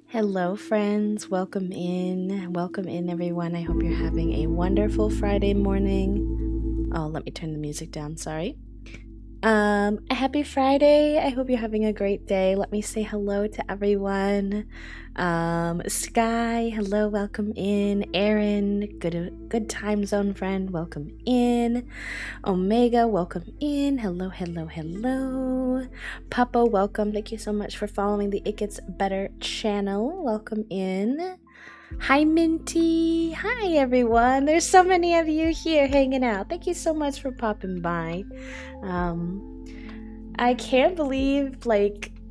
Hello, friends. Welcome in. Welcome in, everyone. I hope you're having a wonderful Friday morning. Oh, let me turn the music down. Sorry. A happy Friday. I hope you're having a great day. Let me say hello to everyone. Sky, hello, welcome in. Aaron, good time zone friend, welcome in. Omega, welcome in. Hello, hello, hello. Papa, welcome. Thank you so much for following the It Gets Better channel. Welcome in. Hi, Minty. Hi, everyone. There's so many of you here hanging out. Thank you so much for popping by. I can't believe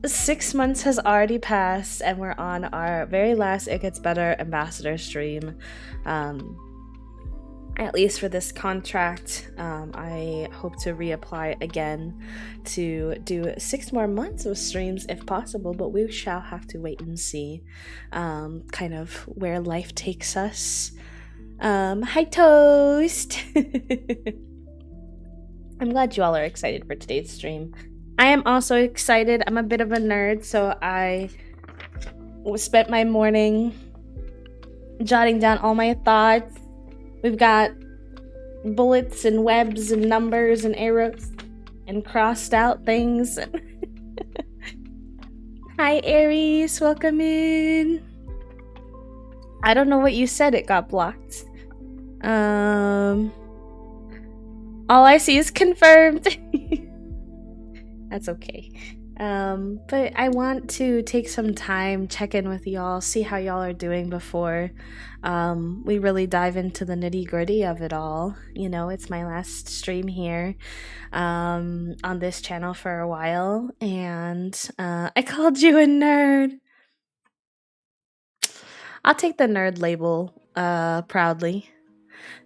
6 months has already passed and we're on our very last It Gets Better ambassador stream. At least for this contract, I hope to reapply again to do 6 more months of streams if possible, but we shall have to wait and see kind of where life takes us. Hi, Toast! I'm glad you all are excited for today's stream. I am also excited. I'm a bit of a nerd, so I spent my morning jotting down all my thoughts. We've got bullets and webs and numbers and arrows and crossed out things. Hi, Aries. Welcome in. I don't know what you said. It got blocked. All I see is confirmed. That's okay. But I want to take some time, check in with y'all, see how y'all are doing before we really dive into the nitty-gritty of it all. You know, it's my last stream here on this channel for a while, and I called you a nerd. I'll take the nerd label proudly.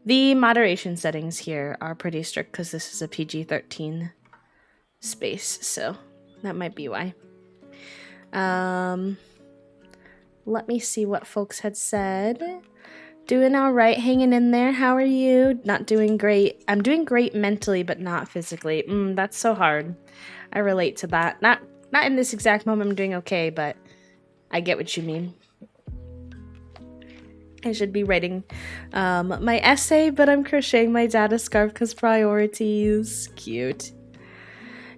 The moderation settings here are pretty strict because this is a PG-13 space, so that might be why. let me see what folks had said. Doing all right, hanging in there. How are you? Not doing great. I'm doing great mentally, but not physically. That's so hard. I relate to that. Not in this exact moment. I'm doing okay, but I get what you mean. I should be writing my essay, but I'm crocheting my data scarf because priorities. Cute.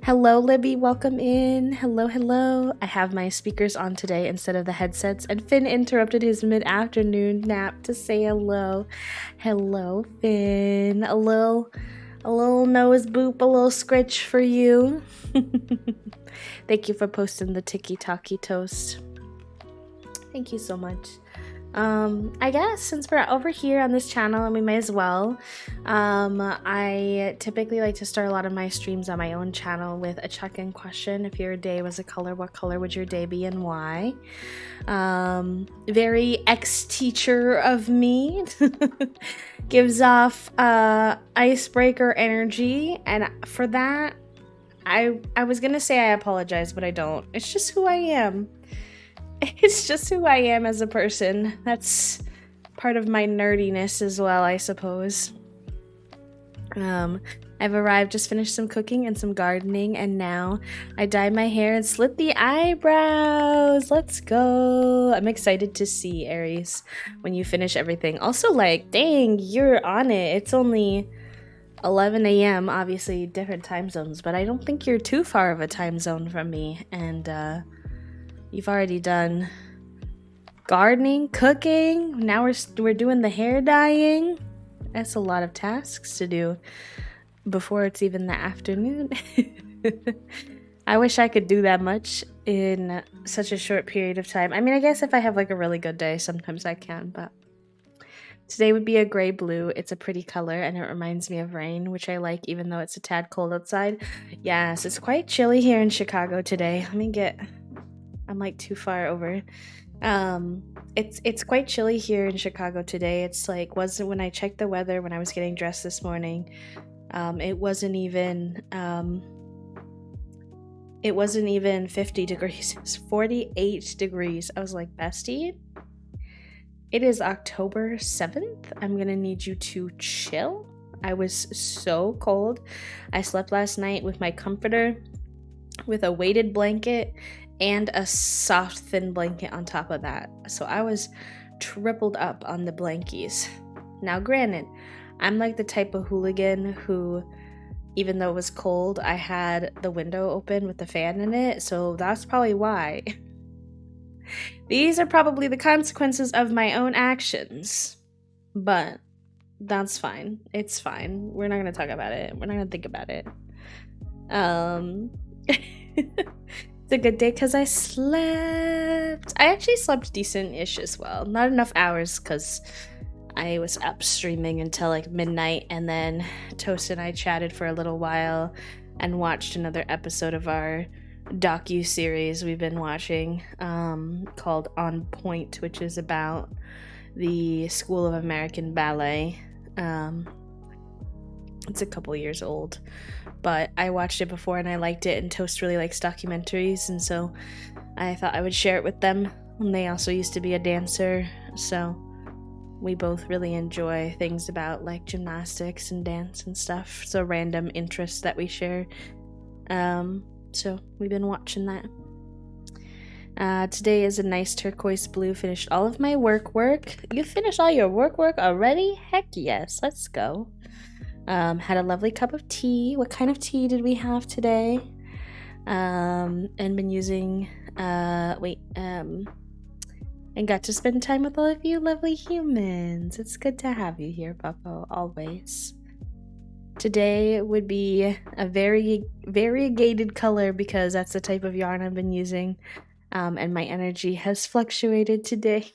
Hello, Libby. Welcome in. Hello. I have my speakers on today instead of the headsets, and Finn interrupted his mid-afternoon nap to say hello. Hello, Finn. A little nose boop, a little scritch for you. Thank you for posting the tiki-taki toast. Thank you so much. I guess since we're over here on this channel, and we may as well, I typically like to start a lot of my streams on my own channel with a check-in question. If your day was a color, what color would your day be and why? Very ex-teacher of me. Gives off icebreaker energy, and for that, I was gonna say I apologize, but I don't. It's just who I am. It's just who I am as a person. That's part of my nerdiness as well, I suppose. I've arrived, just finished some cooking and some gardening, and now I dyed my hair and slit the eyebrows. Let's go. I'm excited to see, Aries, when you finish everything. Also, like, dang, you're on it. It's only 11 a.m., obviously different time zones, but I don't think you're too far of a time zone from me, and you've already done gardening, cooking. Now we're doing the hair dyeing. That's a lot of tasks to do before it's even the afternoon. I wish I could do that much in such a short period of time. I mean, I guess if I have like a really good day, sometimes I can, but today would be a gray blue. It's a pretty color and it reminds me of rain, which I like even though it's a tad cold outside. Yes, it's quite chilly here in Chicago today. I'm like too far over. It's quite chilly here in Chicago today. It's like, when I checked the weather when I was getting dressed this morning, it wasn't even 50 degrees. It's 48 degrees. I was like, bestie, it is October 7th. I'm gonna need you to chill. I was so cold. I slept last night with my comforter, with a weighted blanket, and a soft, thin blanket on top of that. So I was tripled up on the blankies. Now, granted, I'm like the type of hooligan who, even though it was cold, I had the window open with the fan in it, so that's probably why. These are probably the consequences of my own actions. But that's fine. It's fine. We're not going to talk about it. We're not going to think about it. It's a good day because I slept. I actually slept decent-ish as well. Not enough hours because I was up streaming until like midnight, and then Toast and I chatted for a little while and watched another episode of our docu-series we've been watching called On Point, which is about the School of American Ballet. It's a couple years old, but I watched it before and I liked it, and Toast really likes documentaries, and so I thought I would share it with them. And they also used to be a dancer, so we both really enjoy things about like gymnastics and dance and stuff. So random interests that we share. So we've been watching that. Today is a nice turquoise blue. Finished all of my work. You finished all your work already? Heck yes, let's go. Had a lovely cup of tea. What kind of tea did we have today? And been using, and got to spend time with all of you lovely humans. It's good to have you here, Papa, always. Today would be a very variegated color because that's the type of yarn I've been using, and my energy has fluctuated today.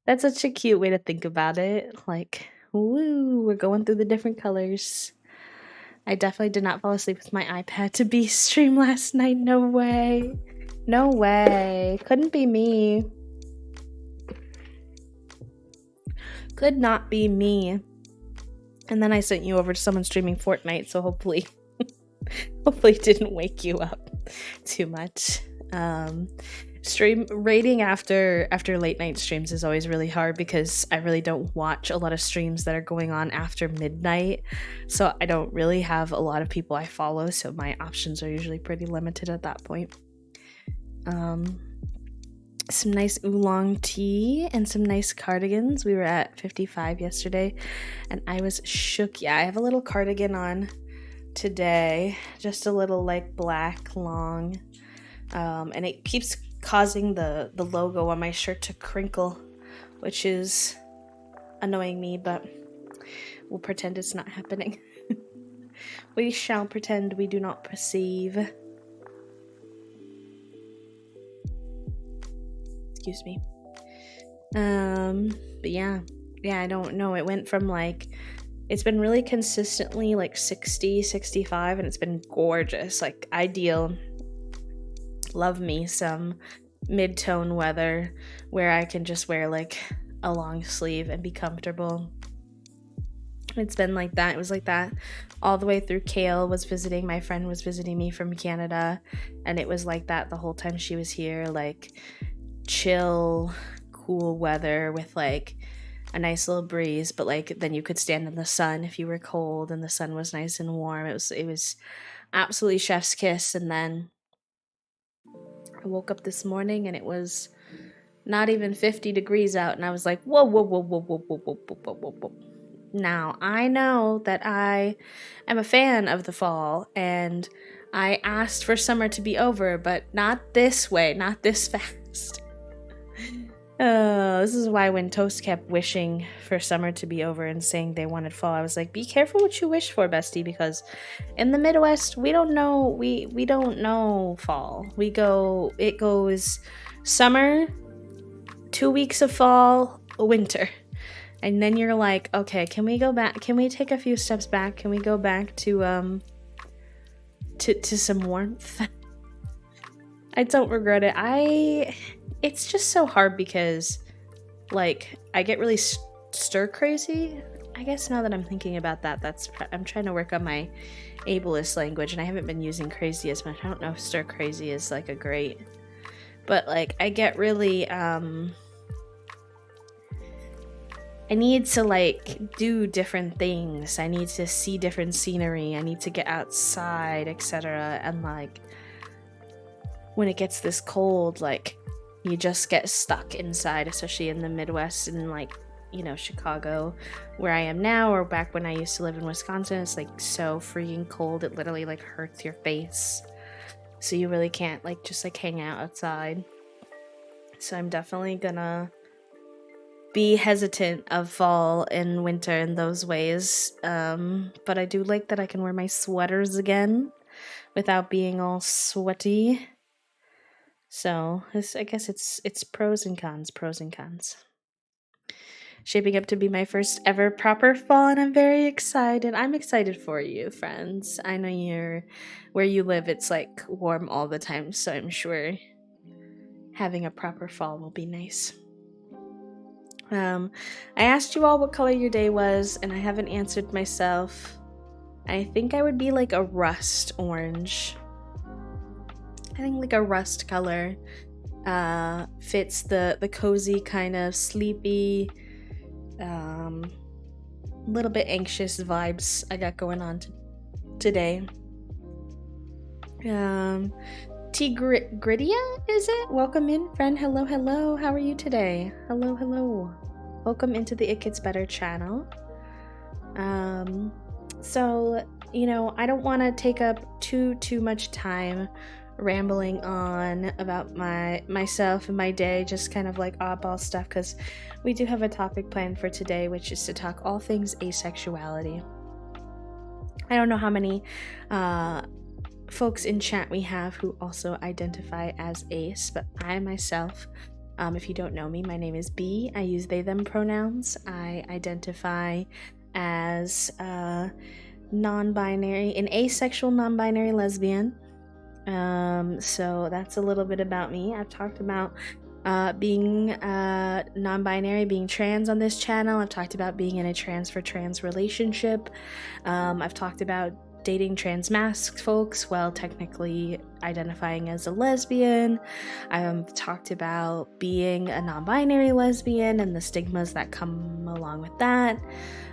That's such a cute way to think about it. Like, woo, we're going through the different colors. I definitely did not fall asleep with my iPad to be stream last night. No way. No way. Couldn't be me. Could not be me. And then I sent you over to someone streaming Fortnite, so hopefully it didn't wake you up too much. Stream rating after late night streams is always really hard because I really don't watch a lot of streams that are going on after midnight, so I don't really have a lot of people I follow, so my options are usually pretty limited at that point. Some nice oolong tea and some nice cardigans. We were at 55 yesterday and I was shook. Yeah, I have a little cardigan on today, just a little like black long, and it keeps causing the logo on my shirt to crinkle, which is annoying me, but we'll pretend it's not happening. We shall pretend we do not perceive. Excuse me. But yeah, I don't know. It went from like, it's been really consistently like 60, 65, and it's been gorgeous, like ideal. Love me some mid-tone weather where I can just wear like a long sleeve and be comfortable. It's been like that. It was like that all the way through. Kale was visiting. My friend was visiting me from Canada, and it was like that the whole time she was here, like chill, cool weather with like a nice little breeze, but like then you could stand in the sun if you were cold and the sun was nice and warm. It was absolutely chef's kiss. And then I woke up this morning and it was not even 50 degrees out, and I was like, whoa, whoa, whoa, whoa, whoa, whoa, whoa, whoa, whoa, whoa, whoa. Now, I know that I am a fan of the fall, and I asked for summer to be over, but not this way, not this fast. This is why when Toast kept wishing for summer to be over and saying they wanted fall, I was like, be careful what you wish for, bestie, because in the Midwest, we don't know, we don't know fall. It goes summer, 2 weeks of fall, winter. And then you're like, okay, can we go back? Can we take a few steps back? Can we go back to some warmth? I don't regret it. It's just so hard because, like, I get really stir crazy. I guess now that I'm thinking about that, I'm trying to work on my ableist language, and I haven't been using crazy as much. I don't know if stir crazy is like a great, but like I get really I need to like do different things. I need to see different scenery. I need to get outside, etc. And like when it gets this cold, like you just get stuck inside, especially in the Midwest and like, you know, Chicago, where I am now, or back when I used to live in Wisconsin. It's like so freaking cold. It literally like hurts your face. So you really can't like just like hang out outside. So I'm definitely gonna be hesitant of fall and winter in those ways. But I do like that I can wear my sweaters again without being all sweaty. So I guess it's pros and cons. Shaping up to be my first ever proper fall, and I'm very excited. I'm excited for you, friends. I know where you live, it's like warm all the time, so I'm sure having a proper fall will be nice. I asked you all what color your day was, and I haven't answered myself. I think I would be like a rust orange. I think like a rust color fits the cozy kind of sleepy, little bit anxious vibes I got going on today. Tigridia, is it? Welcome in, friend. Hello. How are you today? Hello. Welcome into the It Gets Better channel. So, you know, I don't want to take up too much time rambling on about myself and my day, just kind of like oddball stuff, because we do have a topic planned for today, which is to talk all things asexuality. I don't know how many folks in chat we have who also identify as ace, but I myself, if you don't know me, my name is B. I use they them pronouns. I identify as non-binary, an asexual non-binary lesbian. So that's a little bit about me. I've talked about being non-binary, being trans on this channel. I've talked about being in a trans for trans relationship. I've talked about dating trans masc folks while technically identifying as a lesbian. I've talked about being a non-binary lesbian and the stigmas that come along with that.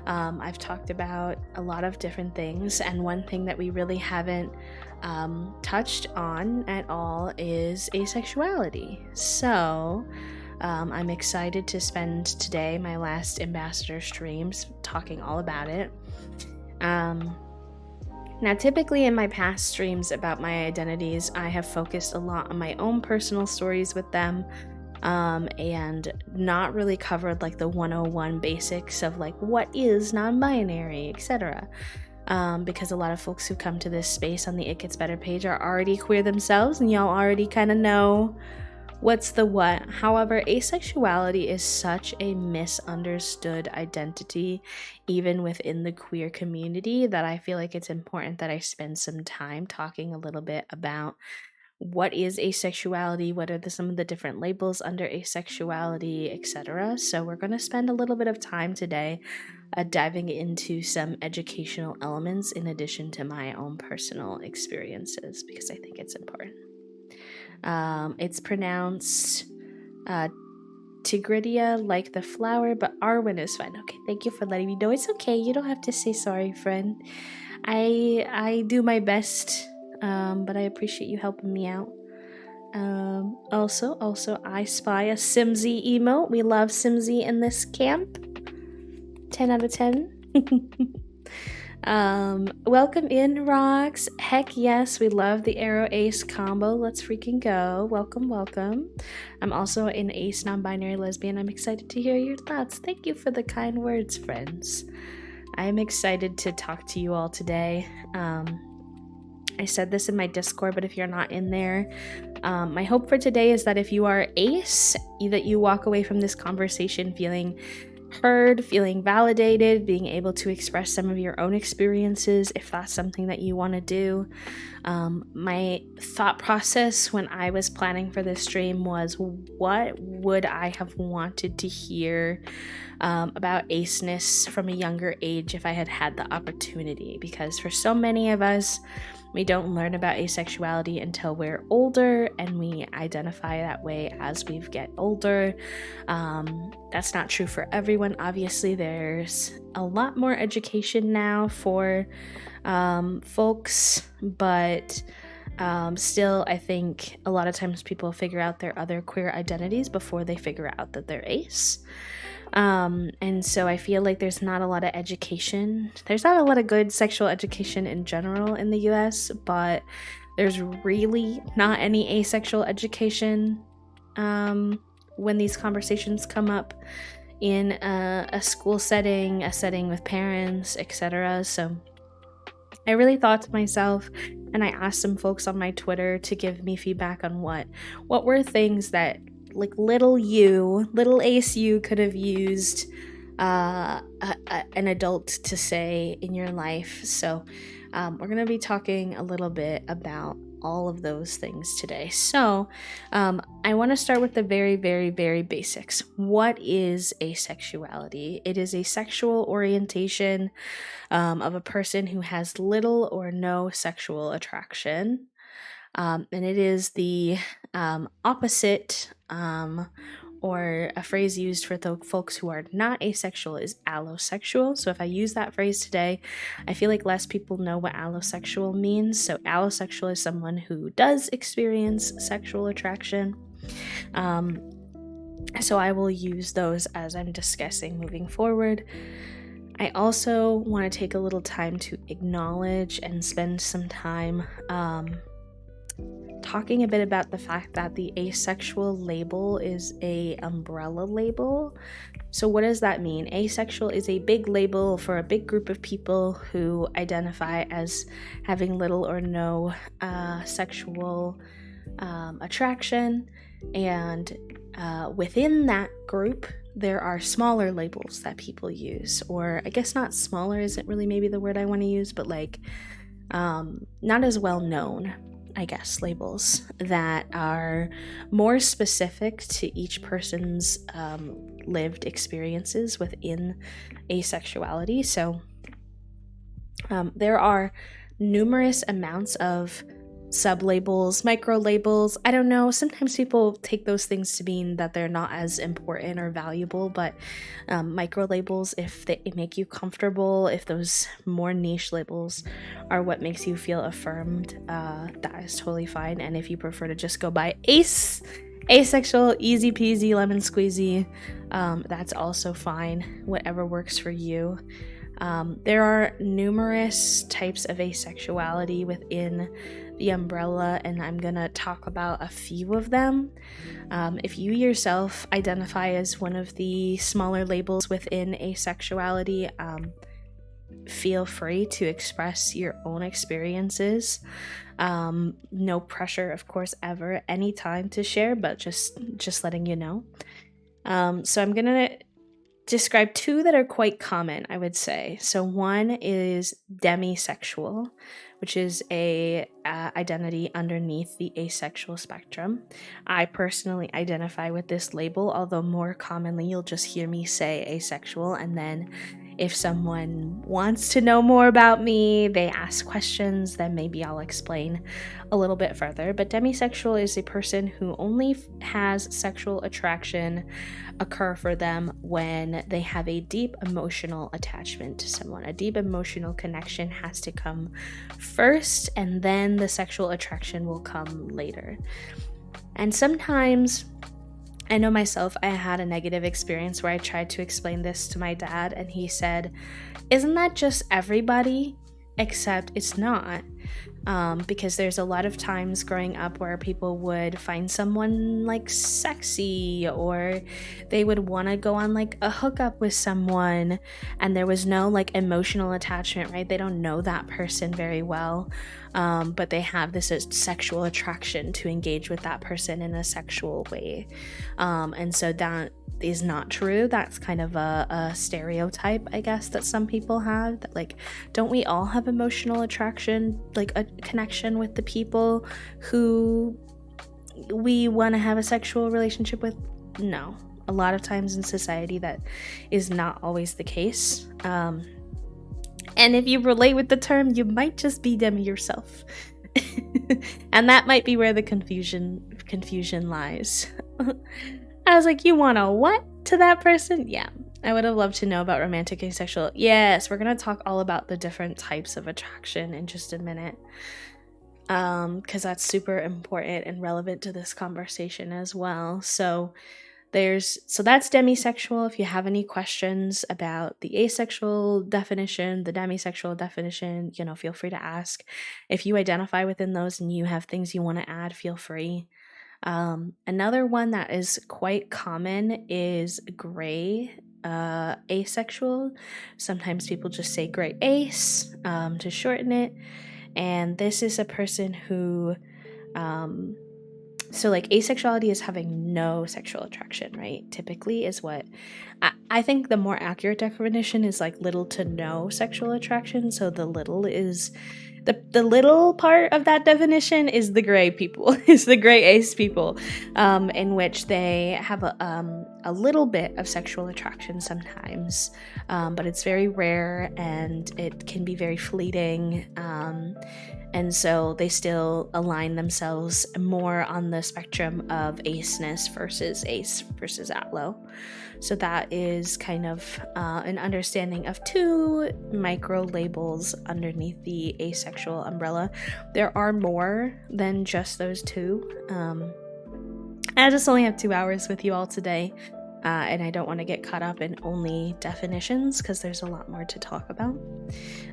I've talked about a lot of different things, and one thing that we really haven't touched on at all is asexuality. So I'm excited to spend today, my last ambassador streams, talking all about it. Now, typically in my past streams about my identities, I have focused a lot on my own personal stories with them, and not really covered like the 101 basics of like what is non-binary, etc. Because a lot of folks who come to this space on the It Gets Better page are already queer themselves, and y'all already kind of know what's the what. However, asexuality is such a misunderstood identity, even within the queer community, that I feel like it's important that I spend some time talking a little bit about what is asexuality, what are some of the different labels under asexuality, etc. So we're going to spend a little bit of time today diving into some educational elements in addition to my own personal experiences, because I think it's important. It's pronounced Tigridia, like the flower, but Arwen is fine. Okay, thank you for letting me know. It's okay. You don't have to say sorry, friend. I do my best, but I appreciate you helping me out. Also, I spy a Simsy emote. We love Simsy in this camp. 10 out of 10. Welcome in, Rox. Heck yes, we love the Arrow Ace combo. Let's freaking go. Welcome. I'm also an ace non-binary lesbian. I'm excited to hear your thoughts. Thank you for the kind words, friends. I am excited to talk to you all today. I said this in my Discord, but if you're not in there, my hope for today is that if you are ace, that you walk away from this conversation feeling heard, feeling validated, being able to express some of your own experiences if that's something that you want to do. My thought process when I was planning for this stream was, what would I have wanted to hear about aceness from a younger age if I had had the opportunity? Because for so many of us, we don't learn about asexuality until we're older, and we identify that way as we get older. That's not true for everyone. Obviously, there's a lot more education now for folks, but still, I think a lot of times people figure out their other queer identities before they figure out that they're ace. And so I feel like there's not a lot of education. There's not a lot of good sexual education in general in the US, but there's really not any asexual education when these conversations come up in a school setting, a setting with parents, etc. So I really thought to myself, and I asked some folks on my Twitter to give me feedback on what were things that like little ace you could have used an adult to say in your life. So we're going to be talking a little bit about all of those things today. So I want to start with the very, very, very basics. What is asexuality? It is a sexual orientation of a person who has little or no sexual attraction. And it is the opposite, or a phrase used for the folks who are not asexual is allosexual. So if I use that phrase today, I feel like less people know what allosexual means. So allosexual is someone who does experience sexual attraction. So I will use those as I'm discussing moving forward. I also want to take a little time to acknowledge and spend some time talking a bit about the fact that the asexual label is a umbrella label. So what does that mean? Asexual is a big label for a big group of people who identify as having little or no sexual attraction, and within that group there are smaller labels that people use, or I guess not smaller isn't really maybe the word I want to use, but like not as well known, I guess, labels that are more specific to each person's lived experiences within asexuality. So there are numerous amounts of sub-labels, micro-labels. I don't know, sometimes people take those things to mean that they're not as important or valuable, but micro-labels, if they make you comfortable, if those more niche labels are what makes you feel affirmed, that is totally fine. And if you prefer to just go by asexual, easy peasy, lemon squeezy, that's also fine, whatever works for you. There are numerous types of asexuality within the umbrella, and I'm gonna talk about a few of them. If you yourself identify as one of the smaller labels within asexuality, feel free to express your own experiences. No pressure, of course, ever, anytime to share, but just letting you know. So I'm gonna describe two that are quite common, I would say. So one is demisexual, which is a identity underneath the asexual spectrum. I personally identify with this label, although more commonly you'll just hear me say asexual, and then if someone wants to know more about me, they ask questions, then maybe I'll explain a little bit further. But demisexual is a person who only has sexual attraction occur for them when they have a deep emotional attachment to someone. A deep emotional connection has to come first, and then the sexual attraction will come later. And sometimes, I know myself, I had a negative experience where I tried to explain this to my dad, and he said, "Isn't that just everybody?" Except it's not. Because there's a lot of times growing up where people would find someone like sexy, or they would want to go on like a hookup with someone, and there was no like emotional attachment, right? They don't know that person very well, but they have this sexual attraction to engage with that person in a sexual way. And so that is not true. That's kind of a stereotype, I guess, that some people have, that like, don't we all have emotional attraction, like a connection with the people who we want to have a sexual relationship with? No, a lot of times in society that is not always the case. And if you relate with the term, you might just be them yourself. And that might be where the confusion lies. I was like, you want a what to that person? Yeah, I would have loved to know about romantic asexual. Yes, we're going to talk all about the different types of attraction in just a minute, because that's super important and relevant to this conversation as well. So that's demisexual. If you have any questions about the asexual definition, the demisexual definition, feel free to ask. If you identify within those and you have things you want to add, feel free. Another one that is quite common is gray asexual. Sometimes people just say gray ace to shorten it. And this is a person who, so like asexuality is having no sexual attraction, right? Typically is what I think the more accurate definition is like little to no sexual attraction. So the little is the little part of that definition is the gray people, is the gray ace people, in which they have a little bit of sexual attraction sometimes, but it's very rare and it can be very fleeting, and so they still align themselves more on the spectrum of aceness versus ace versus aloe. So that is kind of an understanding of two micro labels underneath the asexual umbrella. There are more than just those two. I just only have 2 hours with you all today, and I don't want to get caught up in only definitions because there's a lot more to talk about.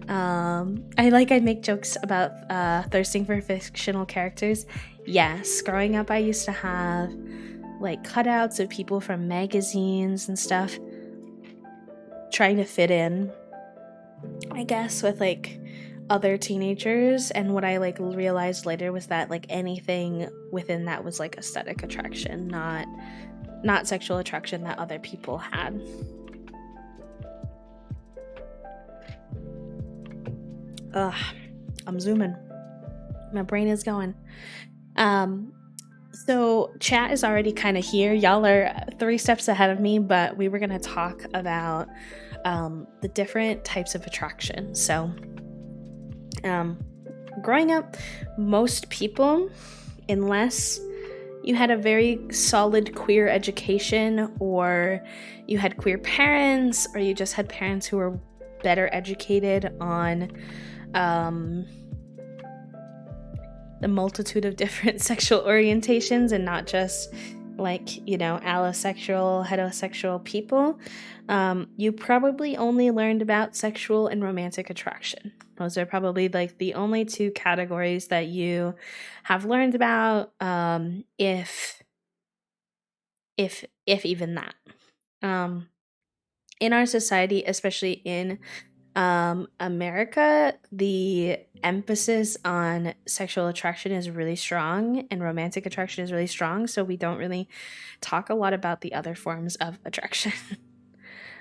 I make jokes about thirsting for fictional characters. Yes, growing up I used to have like cutouts of people from magazines and stuff, trying to fit in, I guess, with like other teenagers. And what I like realized later was that like anything within that was like aesthetic attraction, not sexual attraction that other people had. I'm zooming. My brain is going. So chat is already kind of here. Y'all are 3 steps ahead of me, but we were going to talk about the different types of attraction. So growing up, most people, unless you had a very solid queer education, or you had queer parents, or you just had parents who were better educated on the multitude of different sexual orientations and not just like, you know, allosexual, heterosexual people, you probably only learned about sexual and romantic attraction. Those are probably like the only two categories that you have learned about, if even that. In our society, especially in America, the emphasis on sexual attraction is really strong and romantic attraction is really strong, so we don't really talk a lot about the other forms of attraction.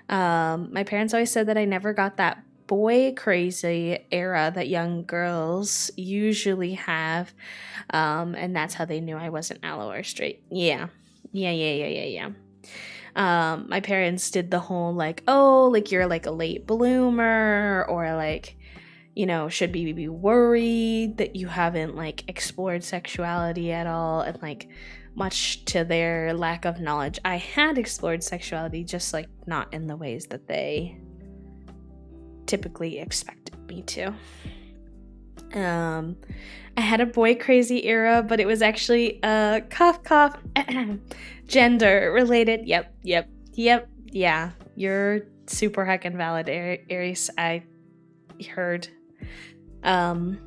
My parents always said that I never got that boy crazy era that young girls usually have, and that's how they knew I wasn't allo or straight. Yeah. My parents did the whole like, oh, like you're like a late bloomer, or like, you know, should be worried that you haven't like explored sexuality at all. And like, much to their lack of knowledge, I had explored sexuality, just like not in the ways that they typically expected me to. I had a boy crazy era, but it was actually cough gender related. Yep. Yeah, you're super heckin' valid, Aries. I heard. But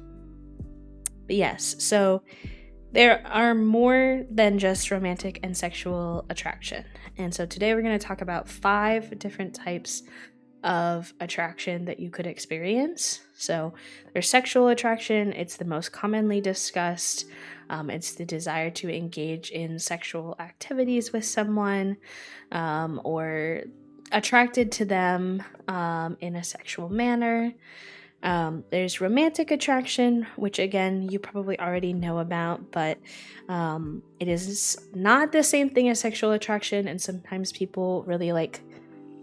yes, so there are more than just romantic and sexual attraction. And so today we're going to talk about 5 different types of attraction that you could experience. So there's sexual attraction. It's the most commonly discussed. It's the desire to engage in sexual activities with someone, or attracted to them in a sexual manner. There's romantic attraction, which again, you probably already know about, but it is not the same thing as sexual attraction, and sometimes people really like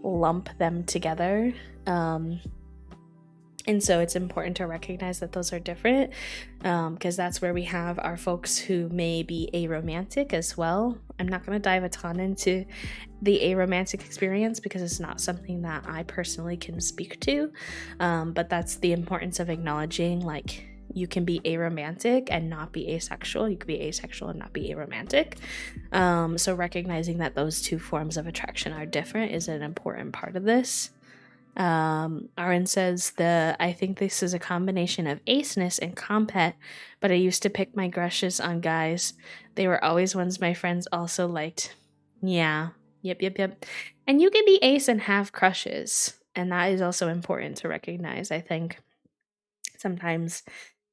lump them together. And so it's important to recognize that those are different, because that's where we have our folks who may be aromantic as well. I'm not going to dive a ton into the aromantic experience because it's not something that I personally can speak to, but that's the importance of acknowledging, like, you can be aromantic and not be asexual. You can be asexual and not be aromantic. So recognizing that those two forms of attraction are different is an important part of this. Aaron says, I think this is a combination of aceness and compet, but I used to pick my crushes on guys. They were always ones my friends also liked. Yeah. Yep. And you can be ace and have crushes, and that is also important to recognize. I think sometimes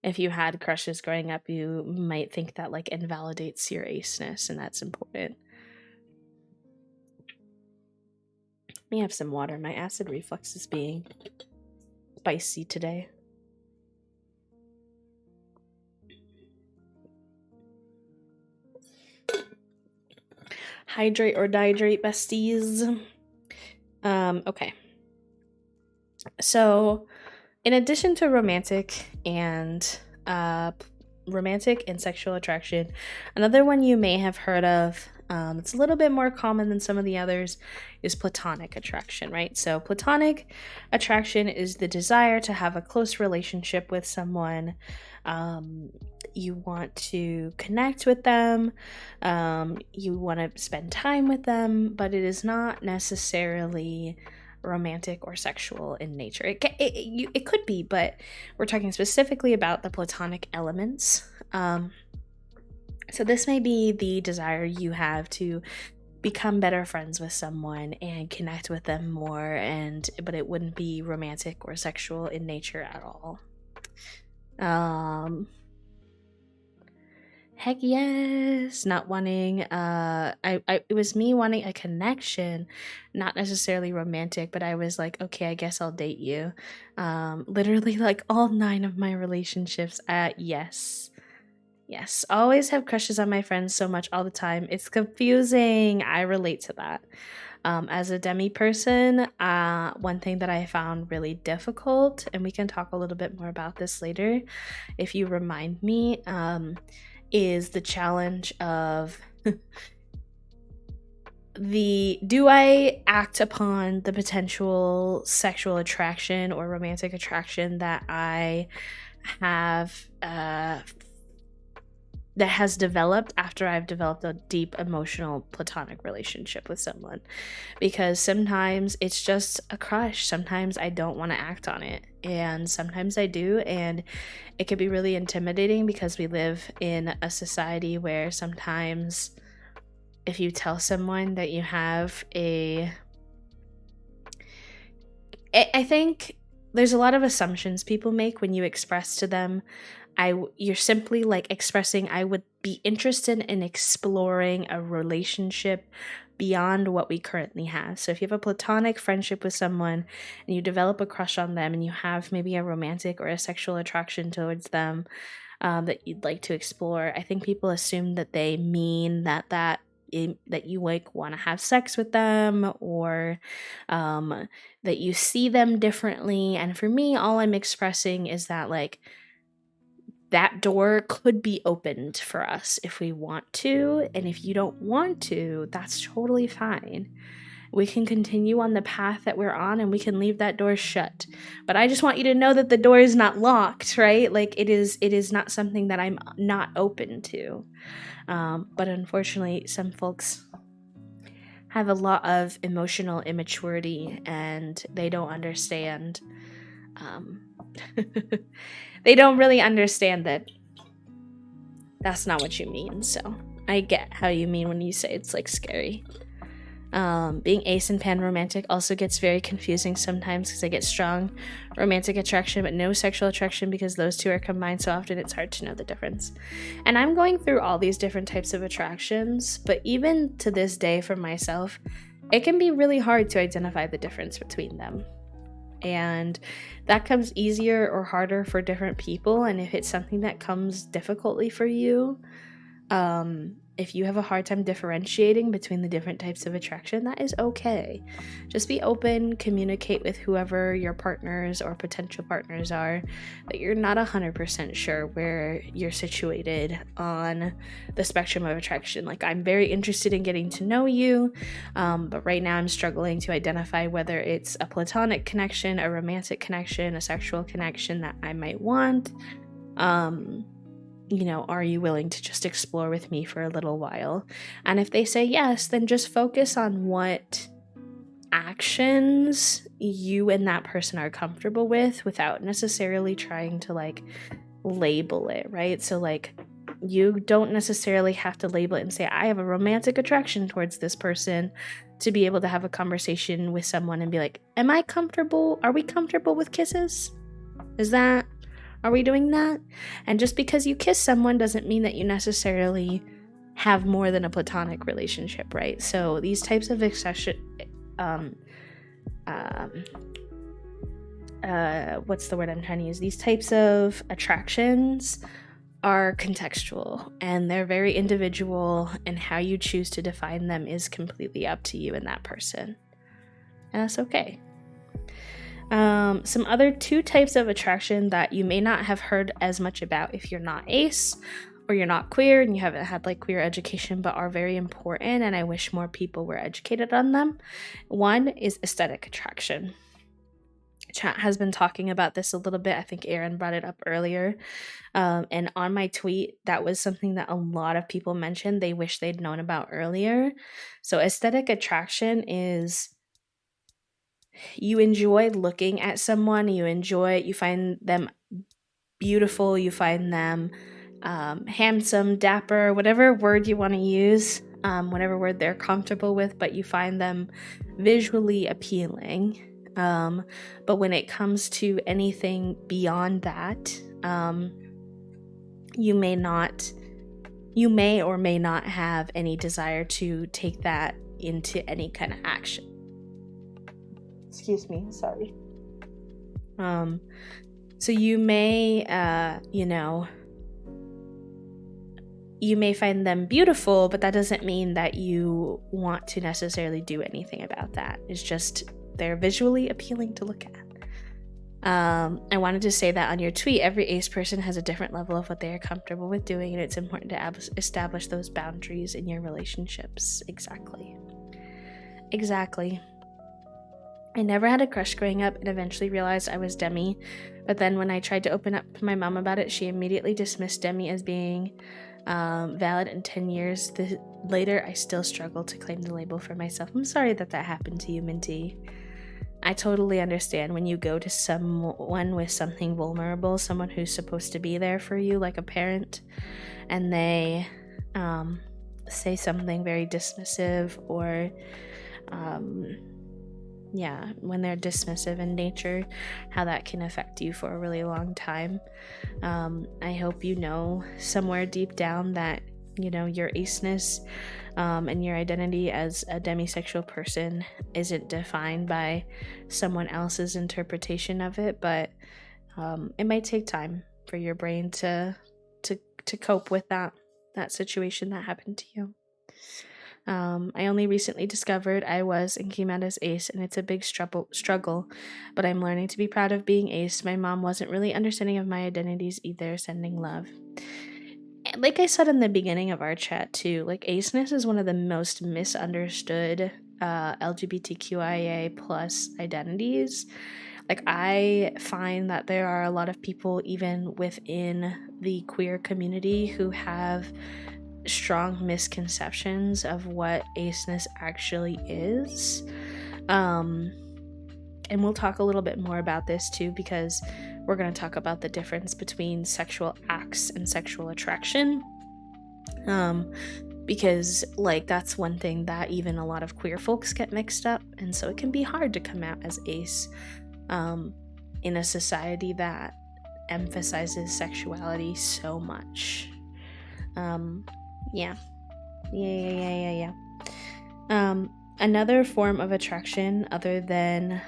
if you had crushes growing up, you might think that like invalidates your aceness, and that's important. Let me have some water. My acid reflux is being spicy today. Hydrate or dihydrate, besties. Okay. So, in addition to romantic and sexual attraction, another one you may have heard of, it's a little bit more common than some of the others, is platonic attraction, right? So platonic attraction is the desire to have a close relationship with someone. You want to connect with them, you want to spend time with them, but it is not necessarily romantic or sexual in nature. It could be, but we're talking specifically about the platonic elements. So this may be the desire you have to become better friends with someone and connect with them more, but it wouldn't be romantic or sexual in nature at all. Heck yes. Not wanting it was me wanting a connection, not necessarily romantic, but I was like, okay, I guess I'll date you. Literally like all 9 of my relationships, yes, always have crushes on my friends so much all the time. It's confusing. I relate to that. As a demi person, one thing that I found really difficult, and we can talk a little bit more about this later if you remind me, is the challenge of do I act upon the potential sexual attraction or romantic attraction that I have that has developed after I've developed a deep emotional platonic relationship with someone? Because sometimes it's just a crush. Sometimes I don't want to act on it, and sometimes I do, and it can be really intimidating because we live in a society where sometimes if you tell someone that you have I think there's a lot of assumptions people make when you express to them you're simply like expressing I would be interested in exploring a relationship beyond what we currently have. So if you have a platonic friendship with someone and you develop a crush on them and you have maybe a romantic or a sexual attraction towards them, that you'd like to explore, I think people assume that they mean that you like want to have sex with them, or that you see them differently. And for me, all I'm expressing is that like that door could be opened for us if we want to, and if you don't want to, that's totally fine. We can continue on the path that we're on and we can leave that door shut. But I just want you to know that the door is not locked, right? Like it is not something that I'm not open to. But unfortunately, some folks have a lot of emotional immaturity and they don't understand. They don't really understand that that's not what you mean. So I get how you mean when you say it's like scary. Being ace and pan romantic also gets very confusing sometimes because I get strong romantic attraction but no sexual attraction because those two are combined so often it's hard to know the difference. And I'm going through all these different types of attractions, but even to this day for myself, it can be really hard to identify the difference between them. And that comes easier or harder for different people. And if it's something that comes difficultly for you, if you have a hard time differentiating between the different types of attraction, that is okay. Just be open, communicate with whoever your partners or potential partners are, that you're not 100% sure where you're situated on the spectrum of attraction. Like, I'm very interested in getting to know you, but right now I'm struggling to identify whether it's a platonic connection, a romantic connection, a sexual connection that I might want. Are you willing to just explore with me for a little while? And if they say yes, then just focus on what actions you and that person are comfortable with without necessarily trying to like label it, right? So like you don't necessarily have to label it and say, I have a romantic attraction towards this person, to be able to have a conversation with someone and be like, am I comfortable? Are we comfortable with kisses? Are we doing that? And just because you kiss someone doesn't mean that you necessarily have more than a platonic relationship, right? So these types of what's the word I'm trying to use? These types of attractions are contextual and they're very individual, and how you choose to define them is completely up to you and that person. And that's okay. Some other two types of attraction that you may not have heard as much about if you're not ace or you're not queer and you haven't had like queer education, but are very important, and I wish more people were educated on them. One is aesthetic attraction. Chat has been talking about this a little bit. I think Aaron brought it up earlier. And on my tweet, that was something that a lot of people mentioned they wish they'd known about earlier. So aesthetic attraction is you enjoy looking at someone, you find them beautiful, you find them handsome, dapper, whatever word you want to use, whatever word they're comfortable with, but you find them visually appealing. But when it comes to anything beyond that, you may or may not have any desire to take that into any kind of action. Excuse me, sorry. So you may, you may find them beautiful, but that doesn't mean that you want to necessarily do anything about that. It's just they're visually appealing to look at. I wanted to say that on your tweet, every ace person has a different level of what they are comfortable with doing, and it's important to establish those boundaries in your relationships. Exactly. I never had a crush growing up and eventually realized I was demi, but then when I tried to open up to my mom about it, she immediately dismissed demi as being valid, and 10 years later, I still struggle to claim the label for myself. I'm sorry that happened to you, Minty. I totally understand when you go to someone with something vulnerable, someone who's supposed to be there for you, like a parent, and they say something very dismissive, or when they're dismissive in nature, how that can affect you for a really long time. I hope you know somewhere deep down that, you know, your aceness and your identity as a demisexual person isn't defined by someone else's interpretation of it, but it might take time for your brain to cope with that situation that happened to you. I only recently discovered I was and came out as ace, and it's a big struggle, but I'm learning to be proud of being ace. My mom wasn't really understanding of my identities either. Sending love. Like I said in the beginning of our chat too, like aceness is one of the most misunderstood LGBTQIA plus identities. Like, I find that there are a lot of people even within the queer community who have strong misconceptions of what aceness actually is. And we'll talk a little bit more about this too, because we're going to talk about the difference between sexual acts and sexual attraction. Because like that's one thing that even a lot of queer folks get mixed up, and so it can be hard to come out as ace in a society that emphasizes sexuality so much. Another form of attraction other than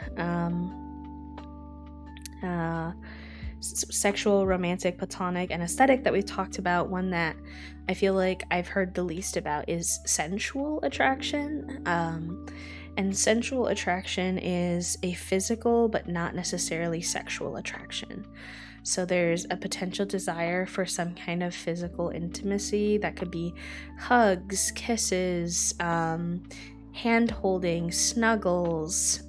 sexual, romantic, platonic, and aesthetic that we've talked about, one that I feel like I've heard the least about is sensual attraction. And sensual attraction is a physical but not necessarily sexual attraction. So there's a potential desire for some kind of physical intimacy that could be hugs, kisses, hand holding, snuggles,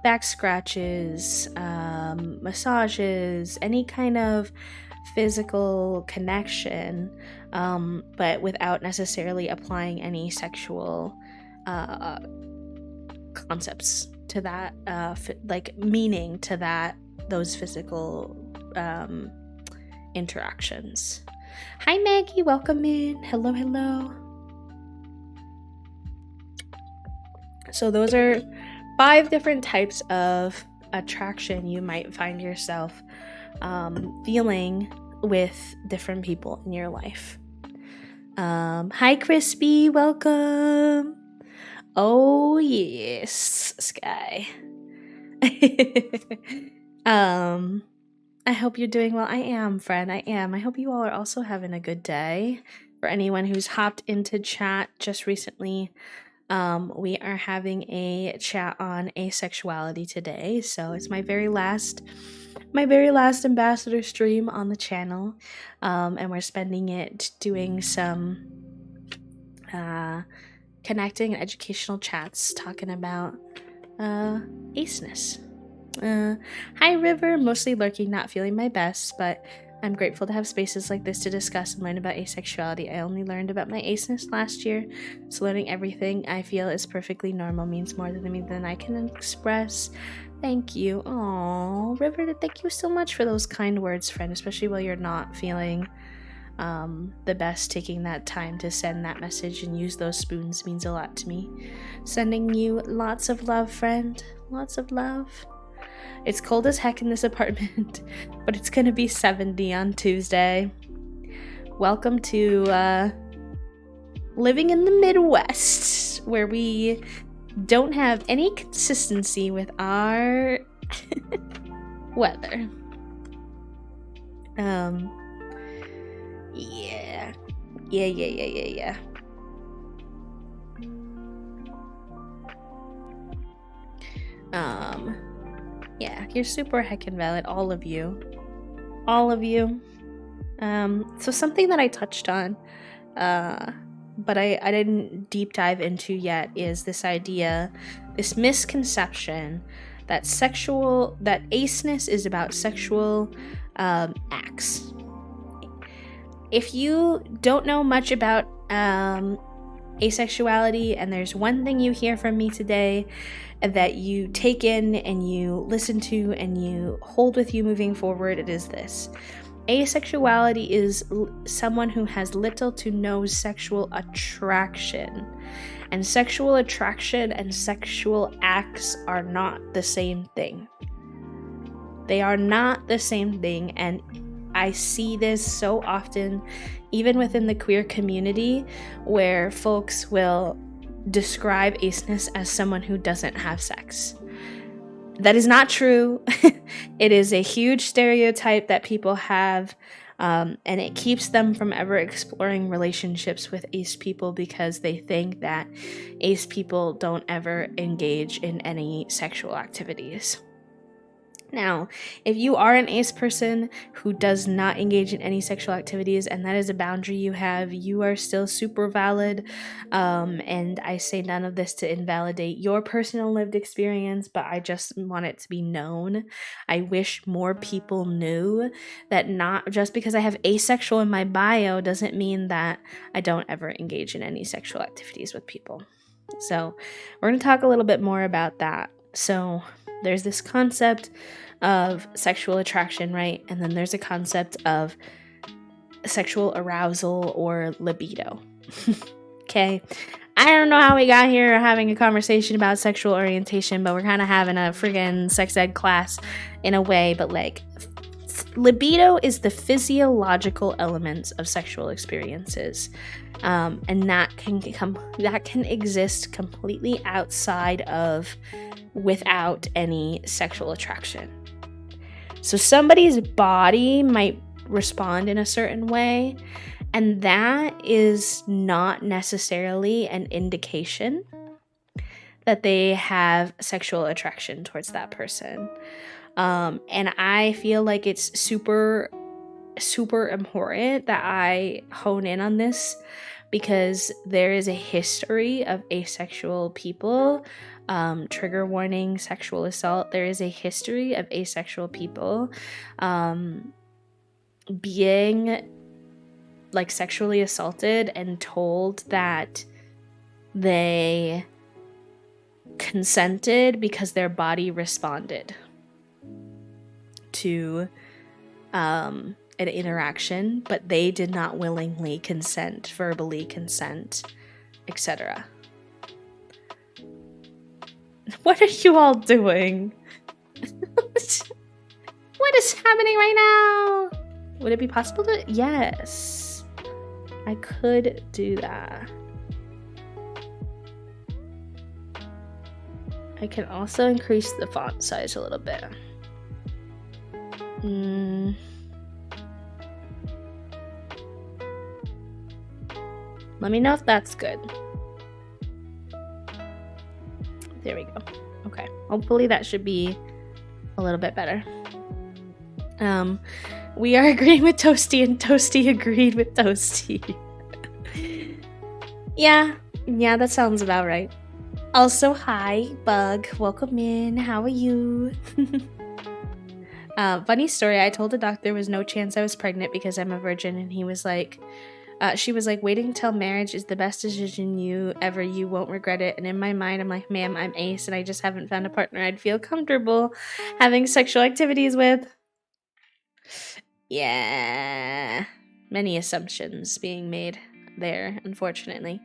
back scratches, massages, any kind of physical connection, but without necessarily applying any sexual concepts to that, like meaning to those physical interactions. Hi Maggie, welcome in. Hello. So those are 5 different types of attraction you might find yourself feeling with different people in your life. Hi Crispy, welcome. Oh yes, Sky. I hope you're doing well. I am, friend. I am. I hope you all are also having a good day. For anyone who's hopped into chat just recently, we are having a chat on asexuality today. So it's my very last ambassador stream on the channel, and we're spending it doing some connecting and educational chats talking about aceness. Hi River, mostly lurking, not feeling my best, but I'm grateful to have spaces like this to discuss and learn about asexuality. I only learned about my aceness last year, so learning everything I feel is perfectly normal means more to me than I can express. Thank you. Aww, River, thank you so much for those kind words, friend, especially while you're not feeling the best. Taking that time to send that message and use those spoons means a lot to me. Sending you lots of love, friend. Lots of love. It's cold as heck in this apartment, but it's gonna be 70 on Tuesday. Welcome to living in the Midwest, where we don't have any consistency with our Yeah. Yeah, you're super heckin' valid, all of you. So something that I touched on, but I didn't deep dive into yet, is this idea, this misconception that aceness is about sexual acts. If you don't know much about asexuality, and there's one thing you hear from me today that you take in and you listen to and you hold with you moving forward, it is this: asexuality is someone who has little to no sexual attraction. And sexual attraction and sexual acts are not the same thing. They are not the same thing, and I see this so often, even within the queer community, where folks will describe aceness as someone who doesn't have sex. That is not true. It is a huge stereotype that people have, and it keeps them from ever exploring relationships with ace people because they think that ace people don't ever engage in any sexual activities. Now, if you are an ace person who does not engage in any sexual activities, and that is a boundary you have, you are still super valid. And I say none of this to invalidate your personal lived experience, but I just want it to be known. I wish more people knew that not just because I have asexual in my bio doesn't mean that I don't ever engage in any sexual activities with people. So we're going to talk a little bit more about that. So there's this concept of sexual attraction, right? And then there's a concept of sexual arousal or libido. Okay. I don't know how we got here having a conversation about sexual orientation, but we're kind of having a friggin' sex ed class in a way. But like, libido is the physiological elements of sexual experiences. And that can exist completely outside of, without any sexual attraction. So somebody's body might respond in a certain way, and that is not necessarily an indication that they have sexual attraction towards that person. And I feel like it's super, super important that I hone in on this, because there is a history of asexual people, trigger warning, sexual assault. There is a history of asexual people being like sexually assaulted and told that they consented because their body responded to an interaction, but they did not willingly consent, verbally consent, etc. What are you all doing? What is happening right now? Would it be possible to? Yes, I could do that. I can also increase the font size a little bit. Let me know if that's good. There we go. Okay. Hopefully that should be a little bit better. We are agreeing with Toasty, and Toasty agreed with Toasty. Yeah, that sounds about right. Also, hi, Bug. Welcome in. How are you? Funny story. I told the doctor there was no chance I was pregnant because I'm a virgin, and he was like, she was like, waiting until marriage is the best decision you won't regret it. And in my mind, I'm like, ma'am, I'm ace, and I just haven't found a partner I'd feel comfortable having sexual activities with. Yeah, many assumptions being made there, unfortunately.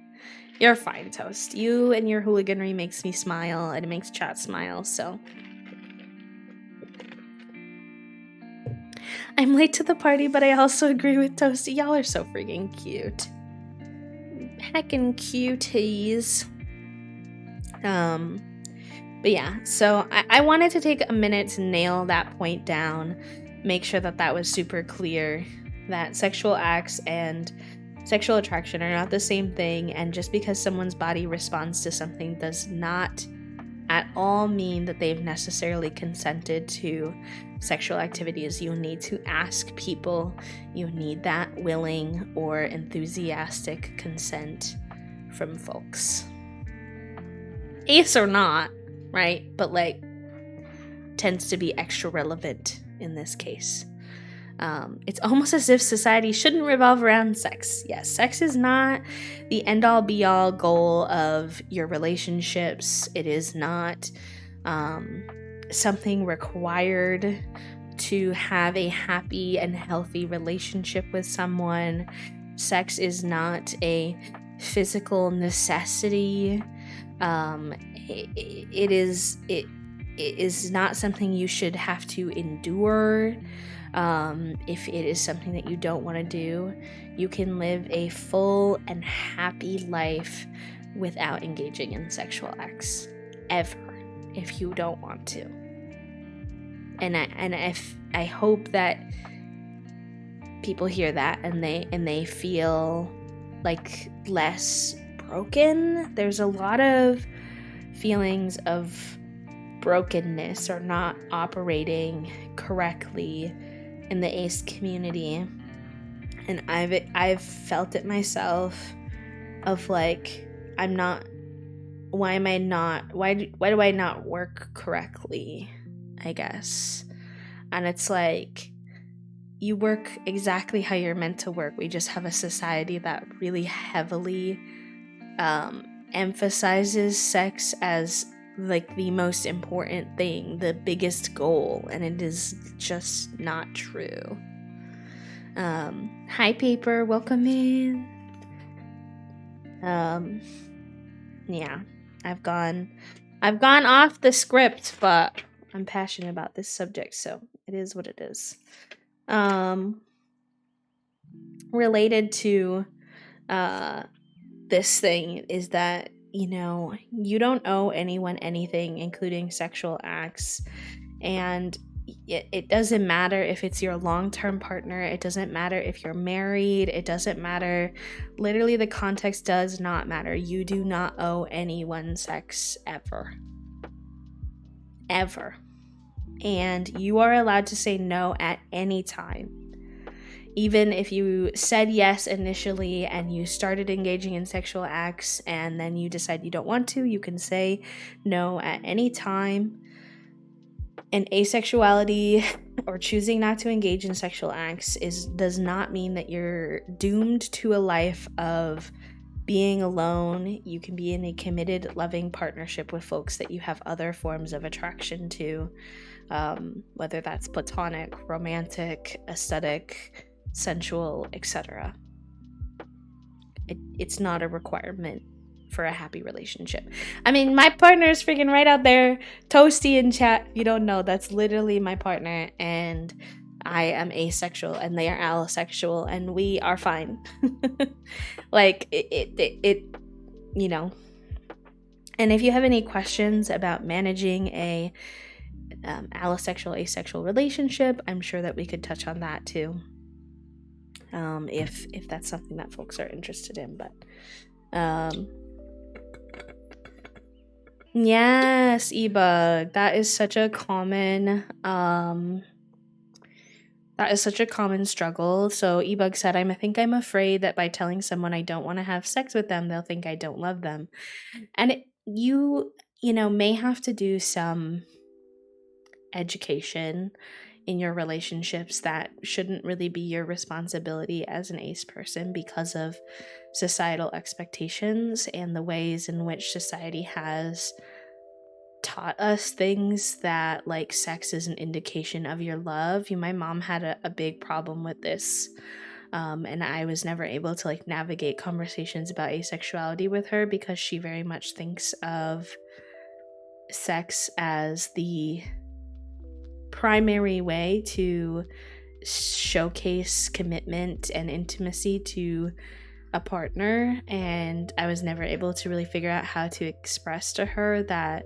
You're fine, Toast. You and your hooliganry makes me smile, and it makes chat smile, so. I'm late to the party, but I also agree with Toasty. Y'all are so freaking cute. Heckin' cuties. But yeah, so I wanted to take a minute to nail that point down, make sure that was super clear. that sexual acts and sexual attraction are not the same thing, and just because someone's body responds to something does not at all mean that they've necessarily consented to sexual activities. You need to ask people. You need that willing or enthusiastic consent from folks. Ace or not, right? But like, tends to be extra relevant in this case. It's almost as if society shouldn't revolve around sex. Yes, sex is not the end-all be-all goal of your relationships. It is not something required to have a happy and healthy relationship with someone. Sex is not a physical necessity. It is not something you should have to endure. If it is something that you don't want to do, you can live a full and happy life without engaging in sexual acts ever, if you don't want to. And I hope that people hear that and they feel like less broken. There's a lot of feelings of brokenness or not operating correctly in the ace community, and I've felt it myself of like, why do I not work correctly, I guess. And it's like, you work exactly how you're meant to work. We just have a society that really heavily emphasizes sex as like the most important thing, the biggest goal, and it is just not true. Hi Paper, welcome in. Yeah, I've gone off the script, but I'm passionate about this subject, so it is what it is. Related to this thing is that, you know, you don't owe anyone anything, including sexual acts. And it doesn't matter if it's your long-term partner. It doesn't matter if you're married. It doesn't matter. Literally, the context does not matter. You do not owe anyone sex ever. Ever. And you are allowed to say no at any time. Even if you said yes initially and you started engaging in sexual acts and then you decide you don't want to, you can say no at any time. And asexuality or choosing not to engage in sexual acts does not mean that you're doomed to a life of being alone. You can be in a committed, loving partnership with folks that you have other forms of attraction to, whether that's platonic, romantic, aesthetic, sensual, etc. It's not a requirement for a happy relationship. I mean, my partner is freaking right out there, Toasty in chat. You don't know, that's literally my partner, and I am asexual and they are allosexual, and we are fine. Like it you know. And if you have any questions about managing a allosexual asexual relationship, I'm sure that we could touch on that too. If that's something that folks are interested in. But yes, ebug, that is such a common struggle. So ebug said, I think I'm afraid that by telling someone I don't want to have sex with them, they'll think I don't love them. And you know, may have to do some education in your relationships that shouldn't really be your responsibility as an ace person, because of societal expectations and the ways in which society has taught us things that, like, sex is an indication of your love. My mom had a big problem with this, and I was never able to like navigate conversations about asexuality with her, because she very much thinks of sex as the primary way to showcase commitment and intimacy to a partner. And I was never able to really figure out how to express to her that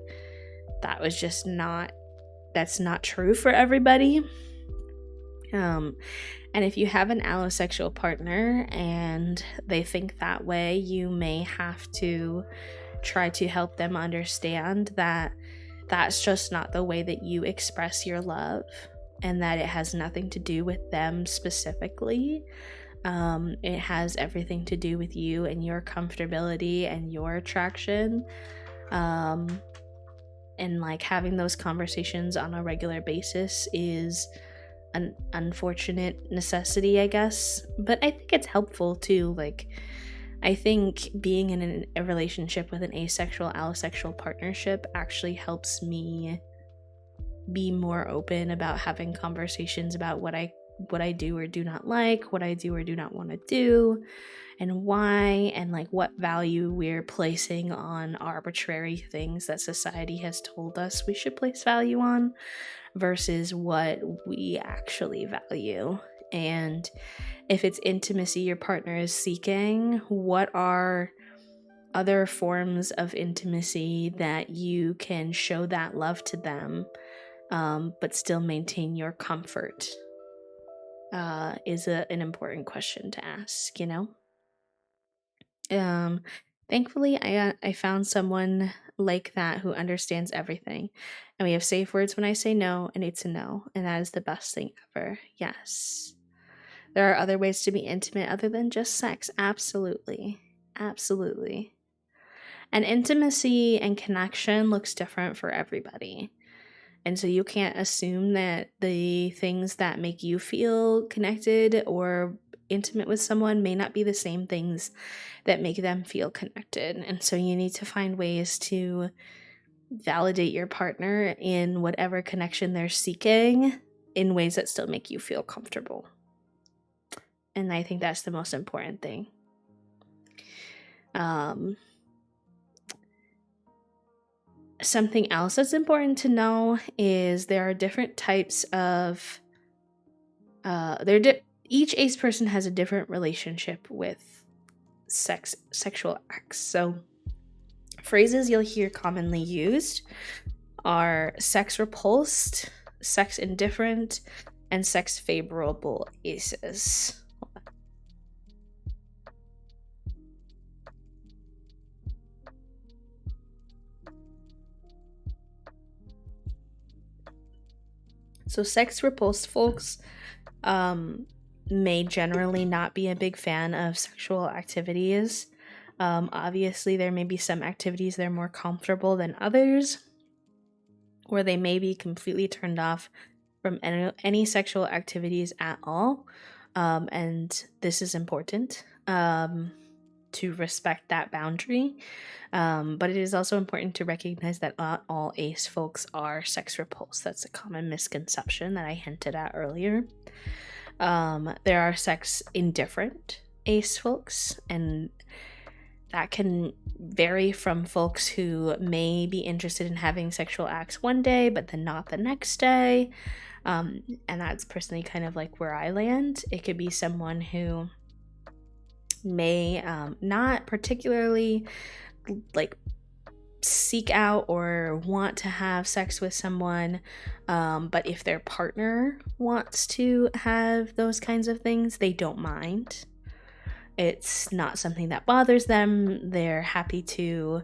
was just that's not true for everybody. And if you have an allosexual partner and they think that way, you may have to try to help them understand that that's just not the way that you express your love, and that it has nothing to do with them specifically. It has everything to do with you and your comfortability and your attraction. And like having those conversations on a regular basis is an unfortunate necessity, I guess. But I think it's helpful too. Like, I think being in a relationship with an asexual, allosexual partnership actually helps me be more open about having conversations about what I do or do not like, what I do or do not want to do, and why, and like what value we're placing on arbitrary things that society has told us we should place value on versus what we actually value. And if it's intimacy your partner is seeking, what are other forms of intimacy that you can show that love to them, but still maintain your comfort, is an important question to ask, you know? Thankfully, I found someone like that who understands everything. And we have safe words when I say no, and it's a no. And that is the best thing ever. Yes. There are other ways to be intimate other than just sex. Absolutely. Absolutely. And intimacy and connection looks different for everybody. And so you can't assume that the things that make you feel connected or intimate with someone may not be the same things that make them feel connected. And so you need to find ways to validate your partner in whatever connection they're seeking in ways that still make you feel comfortable. And I think that's the most important thing. Something else that's important to know is there are different types of each ace person has a different relationship with sexual acts. So phrases you'll hear commonly used are sex repulsed, sex indifferent, and sex favorable aces. So sex repulsed folks may generally not be a big fan of sexual activities. Obviously, there may be some activities they're more comfortable than others, or they may be completely turned off from any sexual activities at all. And this is important to respect that boundary. But it is also important to recognize that not all ace folks are sex repulsed. That's a common misconception that I hinted at earlier. There are sex indifferent ace folks, and that can vary from folks who may be interested in having sexual acts one day, but then not the next day. And that's personally kind of like where I land. It could be someone who may not particularly like seek out or want to have sex with someone, but if their partner wants to have those kinds of things, they don't mind. It's not something that bothers them. They're happy to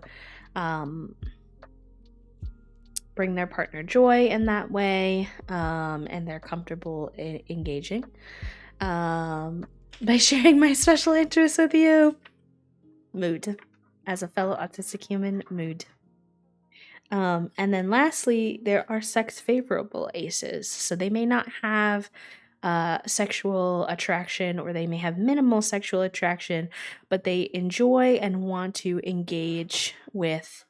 bring their partner joy in that way, and they're comfortable engaging by sharing my special interests with you. Mood. As a fellow autistic human, mood. And then lastly, there are sex favorable aces. So they may not have sexual attraction, or they may have minimal sexual attraction, but they enjoy and want to engage with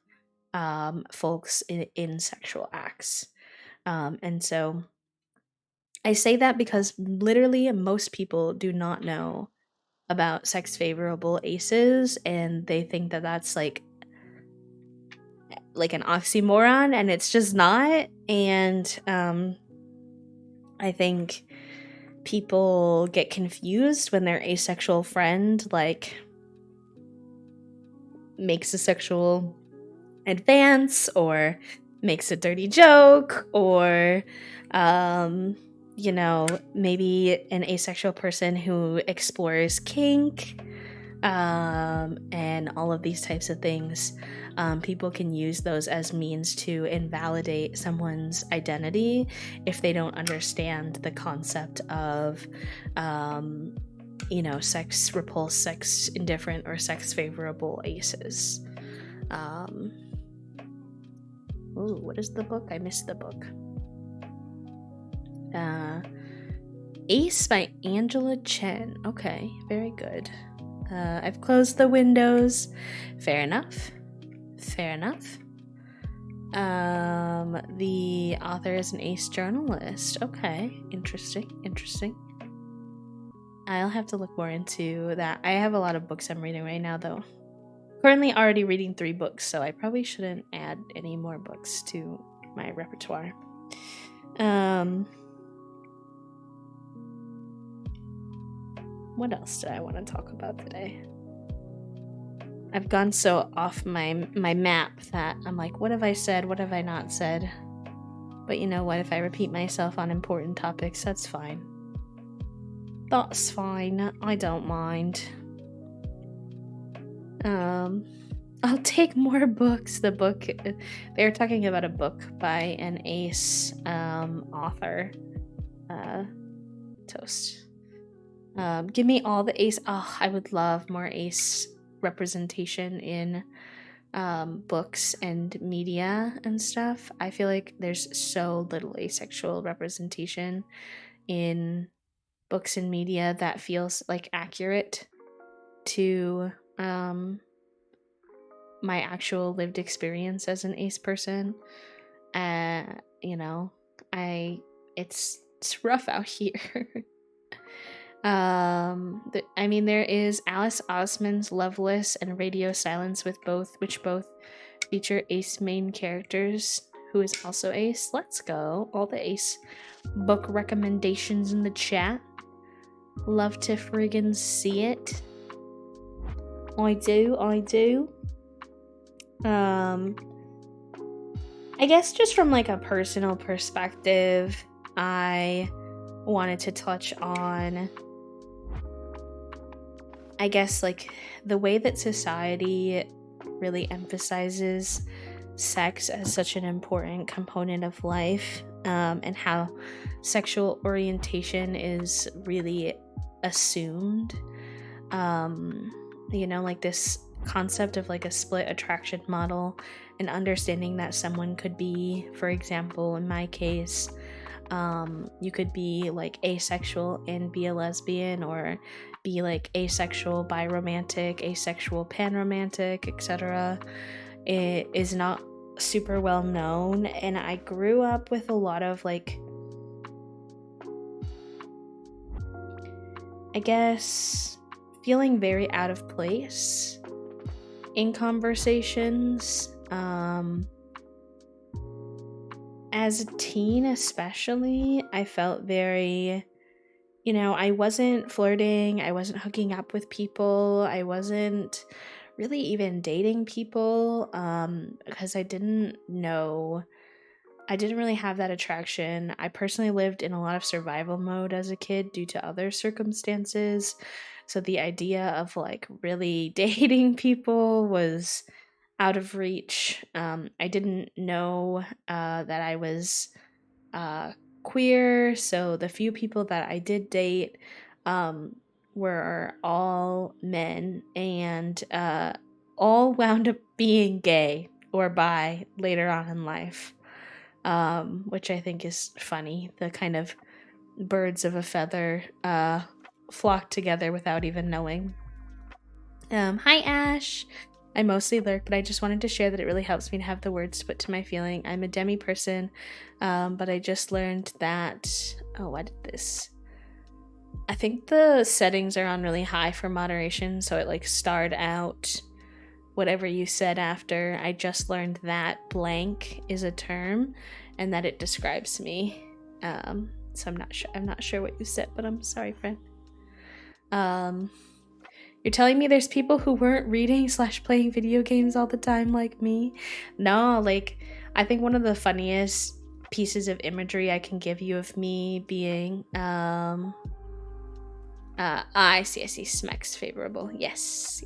folks in sexual acts. And so I say that because literally most people do not know about sex favorable aces, and they think that that's like an oxymoron, and it's just not. And I think people get confused when their asexual friend like makes a sexual advance or makes a dirty joke or maybe an asexual person who explores kink, and all of these types of things. People can use those as means to invalidate someone's identity if they don't understand the concept of, sex repulsed, sex indifferent, or sex favorable aces. What is the book? I missed the book. Ace by Angela Chen. Okay, very good. I've closed the windows. Fair enough. The author is an ace journalist. Okay, interesting. I'll have to look more into that. I have a lot of books I'm reading right now, though. Currently already reading 3 books, so I probably shouldn't add any more books to my repertoire. What else did I want to talk about today? I've gone so off my map that I'm like, what have I said? What have I not said? But you know what? If I repeat myself on important topics, that's fine. That's fine. I don't mind. I'll take more books. The book, they were talking about a book by an ace author. Toast. Give me all the ace. Oh, I would love more ace representation in books and media and stuff. I feel like there's so little asexual representation in books and media that feels like accurate to my actual lived experience as an ace person. It's rough out here. There is Alice Osman's Loveless and Radio Silence, which both feature ace main characters, who is also ace. Let's go. All the ace book recommendations in the chat. Love to friggin' see it. I do. I guess just from like a personal perspective, I wanted to touch on, I guess, like the way that society really emphasizes sex as such an important component of life, and how sexual orientation is really assumed. Like this concept of like a split attraction model, and understanding that someone could be, for example, in my case, you could be like asexual and be a lesbian, or be like asexual, biromantic, asexual, panromantic, etc. It is not super well known, and I grew up with a lot of like, I guess, feeling very out of place in conversations. As a teen especially, I felt very, I wasn't flirting, I wasn't hooking up with people, I wasn't really even dating people, because I didn't really have that attraction. I personally lived in a lot of survival mode as a kid due to other circumstances. So the idea of like really dating people was out of reach. I didn't know that I was queer, so the few people that I did date were all men, and all wound up being gay or bi later on in life, which I think is funny. The kind of birds of a feather flock together without even knowing. Hi Ash. I mostly lurk, but I just wanted to share that it really helps me to have the words put to my feeling. I'm a demi person, but I just learned that, I did this. I think the settings are on really high for moderation, so it like starred out whatever you said after. I just learned that blank is a term and that it describes me. So I'm not sure what you said, but I'm sorry, friend. You're telling me there's people who weren't reading / playing video games all the time like me? No, like, I think one of the funniest pieces of imagery I can give you of me being I see SMEX favorable. Yes.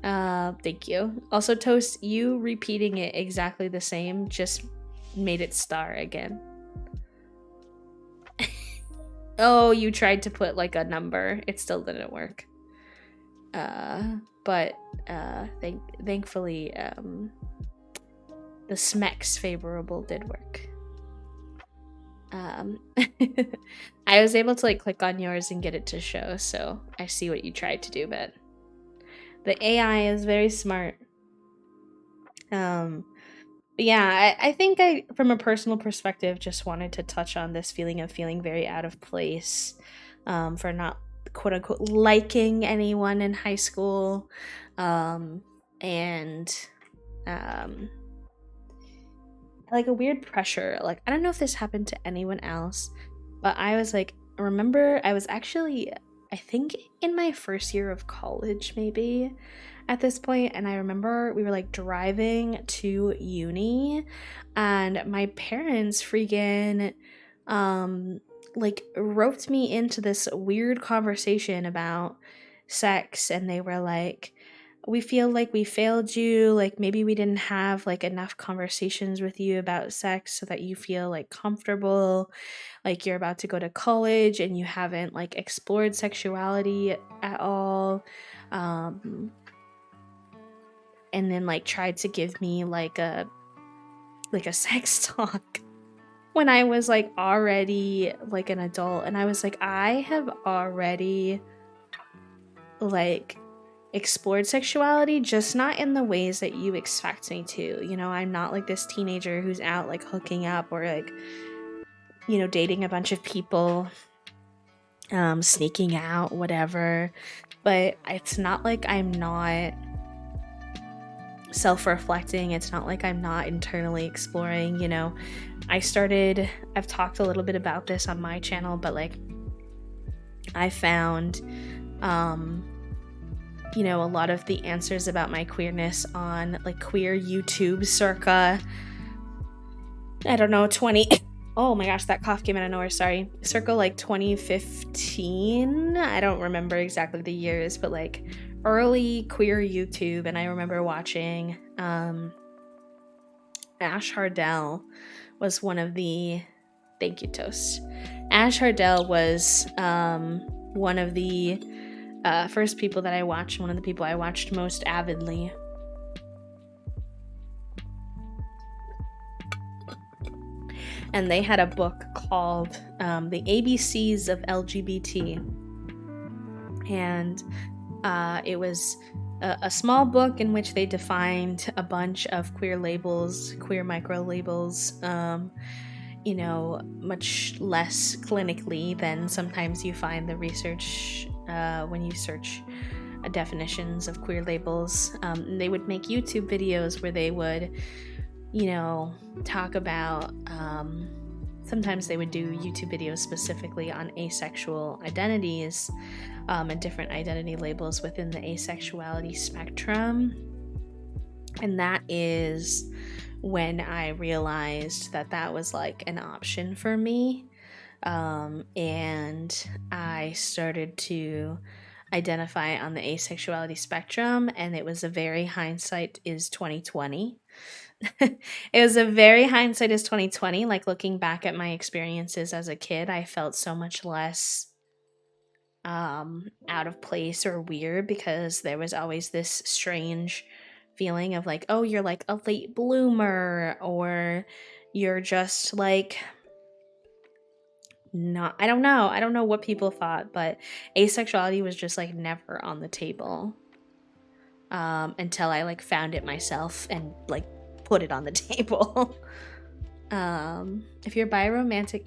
Thank you. Also, Toast, you repeating it exactly the same just made it star again. Oh, you tried to put like a number. It still didn't work. But thankfully, the SMEX favorable did work. I was able to like click on yours and get it to show, so I see what you tried to do, but the AI is very smart. But yeah, I think I, from a personal perspective, just wanted to touch on this feeling of feeling very out of place, for not quote unquote liking anyone in high school, and like a weird pressure. Like, I don't know if this happened to anyone else, but I was like, remember, I was actually, I think in my first year of college, maybe at this point, and I remember we were like driving to uni, and my parents freaking like roped me into this weird conversation about sex, and they were like, we feel like we failed you, like maybe we didn't have like enough conversations with you about sex so that you feel like comfortable, like you're about to go to college and you haven't like explored sexuality at all, and then like tried to give me like a sex talk when I was like already like an adult, and I was like, I have already like explored sexuality, just not in the ways that you expect me to. You know, I'm not like this teenager who's out like hooking up or like, you know, dating a bunch of people, sneaking out, whatever. But it's not like I'm not self-reflecting. It's not like I'm not internally exploring. You know, I've talked a little bit about this on my channel, but like I found you know, a lot of the answers about my queerness on like queer YouTube circa, I don't know, 20 oh my gosh, that cough came out of nowhere, sorry, circa like 2015. I don't remember exactly the years, but like early queer YouTube. And I remember watching Ash Hardell was one of the, thank you, Toast. Ash Hardell was one of the first people that I watched, one of the people I watched most avidly. And they had a book called The ABCs of LGBT. And it was a small book in which they defined a bunch of queer labels, queer micro labels, you know, much less clinically than sometimes you find the research when you search definitions of queer labels. They would make YouTube videos where they would, you know, talk about, sometimes they would do YouTube videos specifically on asexual identities, and different identity labels within the asexuality spectrum. And that is when I realized that that was like an option for me. And I started to identify on the asexuality spectrum, and it was a very hindsight is 2020. It was a very hindsight is 2020. Like looking back at my experiences as a kid, I felt so much less out of place or weird, because there was always this strange feeling of like, oh, you're like a late bloomer, or you're just like not, I don't know what people thought, but asexuality was just like never on the table until I like found it myself and like put it on the table. If you're biromantic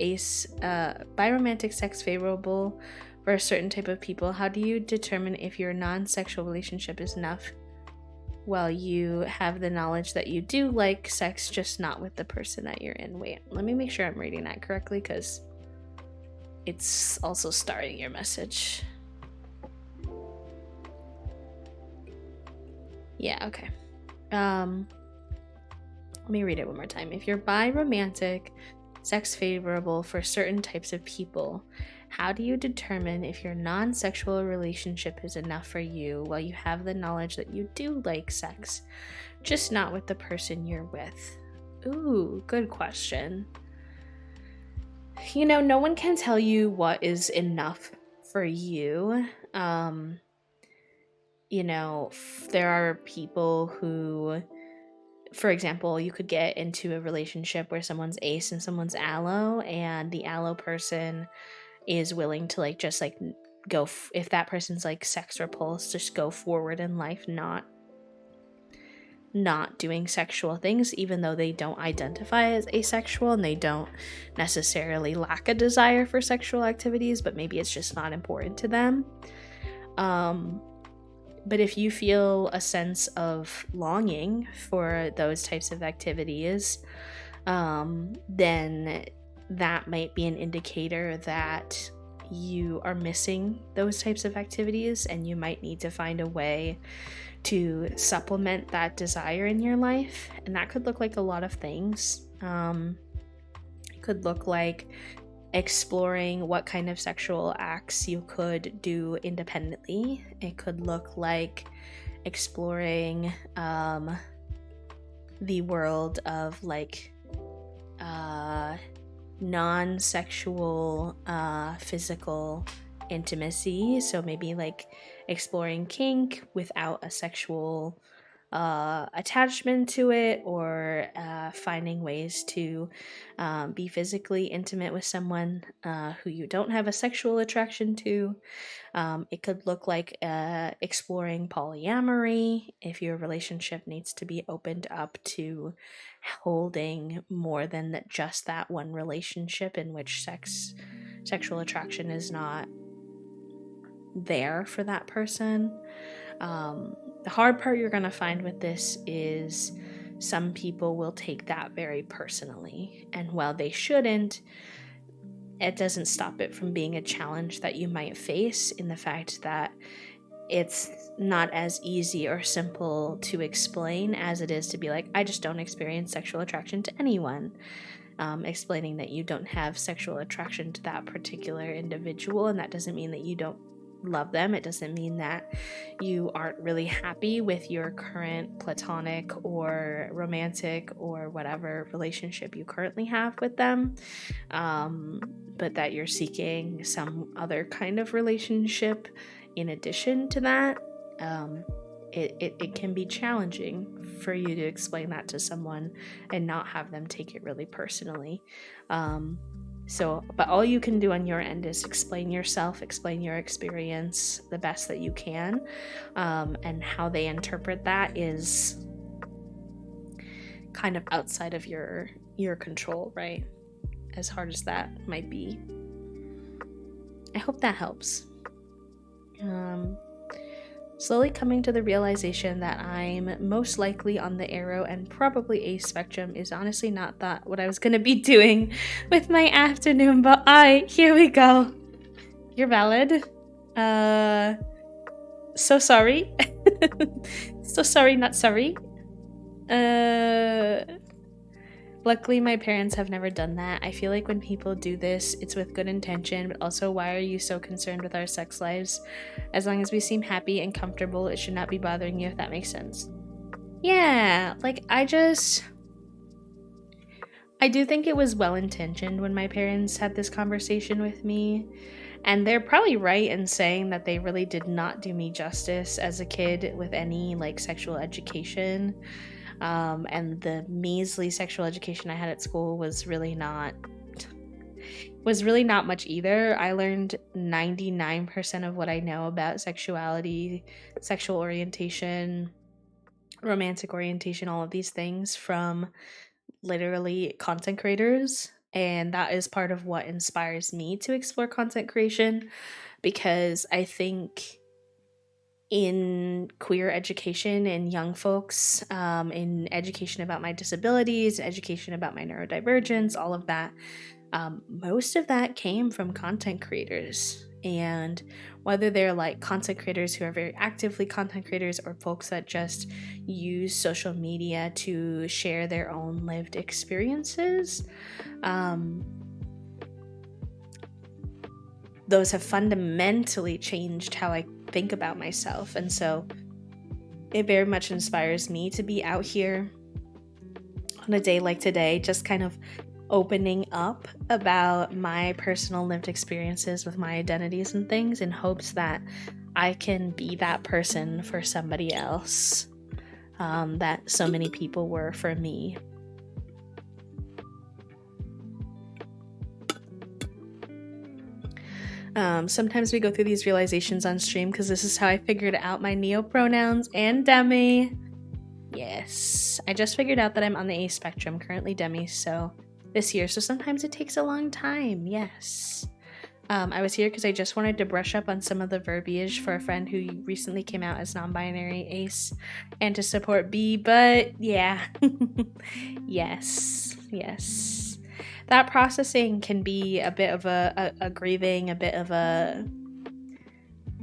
sex favorable for a certain type of people, how do you determine if your non-sexual relationship is enough? Well, you have the knowledge that you do like sex, just not with the person that you're in. Wait, let me make sure I'm reading that correctly, because it's also starting your message. Yeah, okay. Let me read it one more time. If you're bi-romantic, sex favorable for certain types of people, how do you determine if your non-sexual relationship is enough for you while you have the knowledge that you do like sex, just not with the person you're with? Ooh, good question. No one can tell you what is enough for you. There are people who, for example, you could get into a relationship where someone's ace and someone's allo, and the allo person is willing to just go, if that person's sex repulsed, just go forward in life, not doing sexual things, even though they don't identify as asexual and they don't necessarily lack a desire for sexual activities, but maybe it's just not important to them. But if you feel a sense of longing for those types of activities, then that might be an indicator that you are missing those types of activities, and you might need to find a way to supplement that desire in your life. And that could look like a lot of things. It could look like exploring what kind of sexual acts you could do independently. It could look like exploring the world of non-sexual physical intimacy. So maybe exploring kink without a sexual attachment to it, or finding ways to be physically intimate with someone who you don't have a sexual attraction to. It could look like exploring polyamory if your relationship needs to be opened up to holding more than just that one relationship in which sexual attraction is not there for that person. The hard part you're going to find with this is some people will take that very personally, and while they shouldn't, it doesn't stop it from being a challenge that you might face, in the fact that it's not as easy or simple to explain as it is to be I just don't experience sexual attraction to anyone. Explaining that you don't have sexual attraction to that particular individual, and that doesn't mean that you don't love them. It doesn't mean that you aren't really happy with your current platonic or romantic or whatever relationship you currently have with them, but that you're seeking some other kind of relationship in addition to that. It can be challenging for you to explain that to someone and not have them take it really personally. But all you can do on your end is explain yourself, explain your experience the best that you can, and how they interpret that is kind of outside of your control, right? As hard as that might be. I hope that helps. Slowly coming to the realization that I'm most likely on the arrow and probably a spectrum is honestly not what I was going to be doing with my afternoon, but here we go. You're valid. So sorry. So sorry, not sorry. Luckily, my parents have never done that. I feel like when people do this, it's with good intention, but also, why are you so concerned with our sex lives? As long as we seem happy and comfortable, it should not be bothering you, if that makes sense. Yeah, I do think it was well-intentioned when my parents had this conversation with me, and they're probably right in saying that they really did not do me justice as a kid with any sexual education. And the measly sexual education I had at school was really not much either. I learned 99% of what I know about sexuality, sexual orientation, romantic orientation, all of these things from literally content creators. And that is part of what inspires me to explore content creation, because I think in queer education and young folks, in education about my disabilities, education about my neurodivergence, all of that, most of that came from content creators. And whether they're like content creators who are very actively content creators or folks that just use social media to share their own lived experiences, those have fundamentally changed how I think about myself. And so it very much inspires me to be out here on a day like today, just kind of opening up about my personal lived experiences with my identities and things in hopes that I can be that person for somebody else, that so many people were for me. Sometimes we go through these realizations on stream because this is how I figured out my neo-pronouns and demi. Yes, I just figured out that I'm on the A spectrum, currently demi, so this year, so sometimes it takes a long time. Yes. I was here because I just wanted to brush up on some of the verbiage for a friend who recently came out as non-binary ace and to support B, but yeah. Yes. That processing can be a bit of a grieving, a bit of a,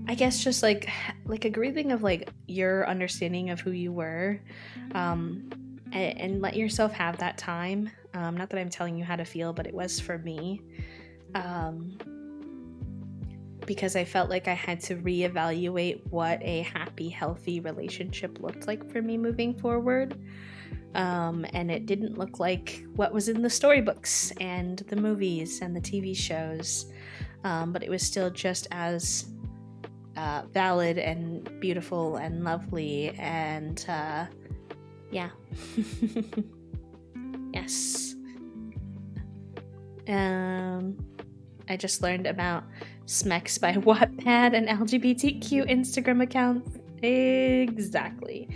I guess just like a grieving of like your understanding of who you were, and let yourself have that time. Not that I'm telling you how to feel, but it was for me, because I felt like I had to reevaluate what a happy, healthy relationship looked like for me moving forward. And it didn't look like what was in the storybooks and the movies and the TV shows, but it was still just as valid and beautiful and lovely, and yeah. Yes. I just learned about Smex by Wattpad and LGBTQ Instagram accounts. Exactly.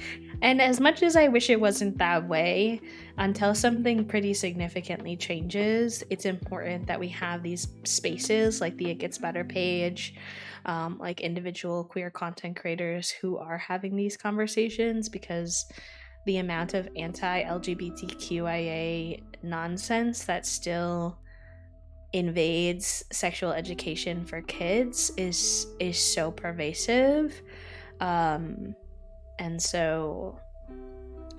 And as much as I wish it wasn't that way, until something pretty significantly changes, it's important that we have these spaces like the It Gets Better page, like individual queer content creators who are having these conversations, because the amount of anti-LGBTQIA nonsense that still invades sexual education for kids is so pervasive. And so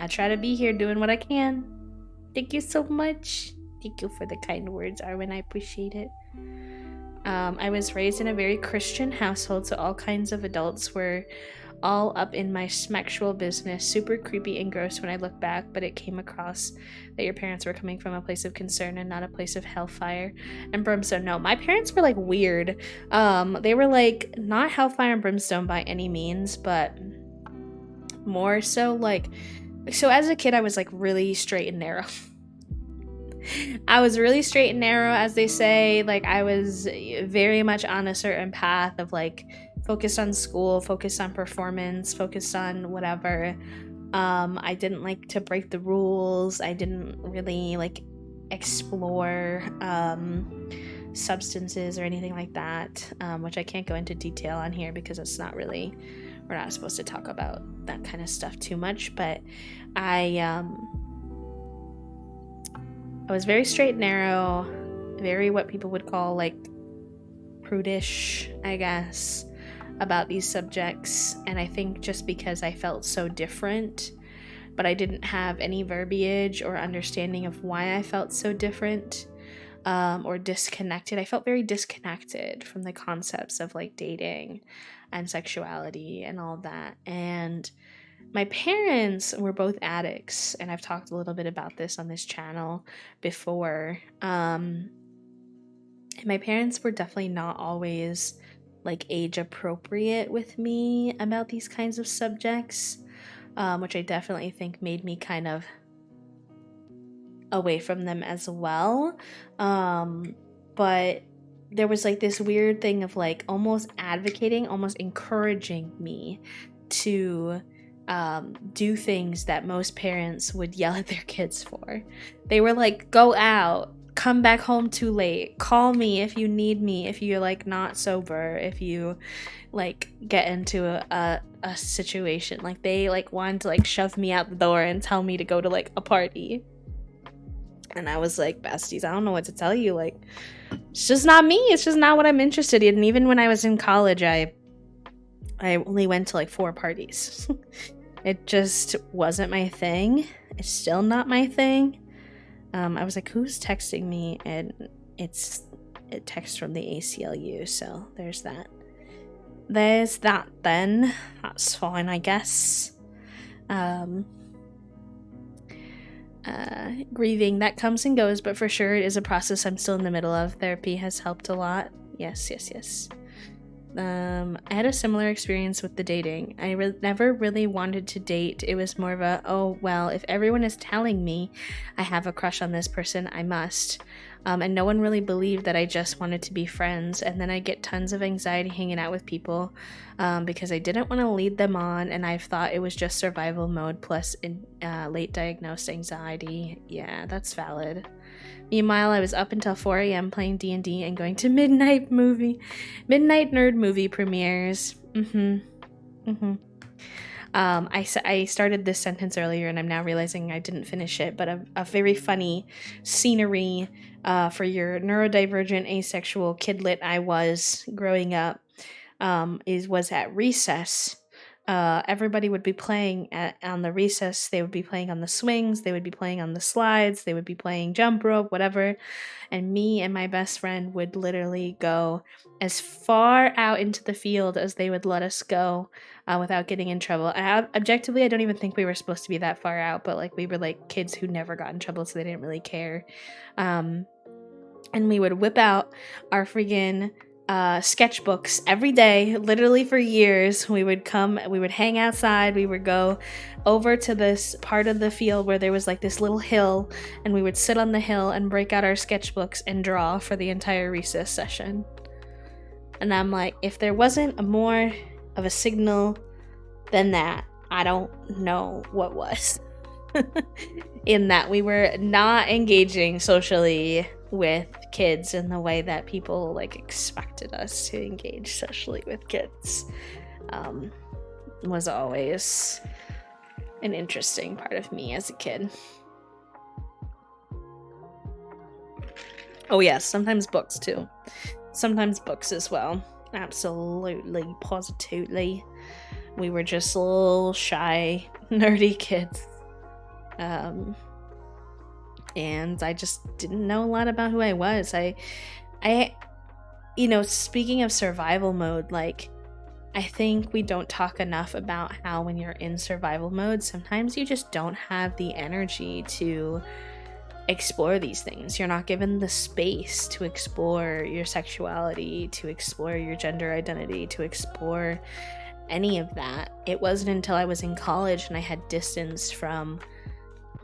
I try to be here doing what I can. Thank you so much. Thank you for the kind words, Arwen. I appreciate it. I was raised in a very Christian household, so all kinds of adults were all up in my smexual business. Super creepy and gross when I look back, but it came across that your parents were coming from a place of concern and not a place of hellfire and brimstone. No, my parents were like weird. They were like not hellfire and brimstone by any means, but more so like, so as a kid I was like really straight and narrow. I was really straight and narrow, as they say. Like I was very much on a certain path of like focused on school, focused on performance, focused on whatever. I didn't like to break the rules. I didn't really like explore substances or anything like that, which I can't go into detail on here because it's not really, we're not supposed to talk about that kind of stuff too much. But I was very straight and narrow, very what people would call like prudish, I guess, about these subjects. And I think just because I felt so different, but I didn't have any verbiage or understanding of why I felt so different, or disconnected. I felt very disconnected from the concepts of like dating and sexuality and all that. And my parents were both addicts, and I've talked a little bit about this on this channel before. And my parents were definitely not always like age appropriate with me about these kinds of subjects, which I definitely think made me kind of away from them as well. But there was like this weird thing of like almost advocating, almost encouraging me to do things that most parents would yell at their kids for. They were like, go out, come back home too late, call me if you need me, if you're like not sober, if you like get into a situation. Like they like wanted to like shove me out the door and tell me to go to like a party. And I was like, besties, I don't know what to tell you. Like, it's just not me. It's just not what I'm interested in. And even when I was in college, I only went to like 4 parties. It just wasn't my thing. It's still not my thing. I was like, who's texting me? And it's a text from the ACLU. So there's that. There's that then. That's fine, I guess. Grieving, that comes and goes, but for sure it is a process I'm still in the middle of. Therapy has helped a lot. Yes. I had a similar experience with the dating. I never really wanted to date. It was more of a, oh, well, if everyone is telling me I have a crush on this person, I must. And no one really believed that I just wanted to be friends. And then I get tons of anxiety hanging out with people because I didn't want to lead them on. And I thought it was just survival mode plus late diagnosed anxiety. Yeah, that's valid. Meanwhile, I was up until 4 a.m. playing D&D and going to midnight nerd movie premieres. I started this sentence earlier and I'm now realizing I didn't finish it, but a very funny scenery for your neurodivergent, asexual kidlet I was growing up was at recess. Everybody would be playing on the recess. They would be playing on the swings. They would be playing on the slides. They would be playing jump rope, whatever. And me and my best friend would literally go as far out into the field as they would let us go without getting in trouble. Objectively, I don't even think we were supposed to be that far out, but like we were like kids who never got in trouble, so they didn't really care. And we would whip out our friggin' sketchbooks every day, literally for years. We would hang outside, we would go over to this part of the field where there was like this little hill, and we would sit on the hill and break out our sketchbooks and draw for the entire recess session. And I'm like, if there wasn't a more of a signal than that, I don't know what was. In that we were not engaging socially with kids in the way that people like expected us to engage socially with kids. Was always an interesting part of me as a kid. Oh yes, sometimes books too. Sometimes books as well. Absolutely, positively. We were just little shy, nerdy kids. And I just didn't know a lot about who I was. I speaking of survival mode, like, I think we don't talk enough about how when you're in survival mode, sometimes you just don't have the energy to explore these things. You're not given the space to explore your sexuality, to explore your gender identity, to explore any of that. It wasn't until I was in college and I had distance from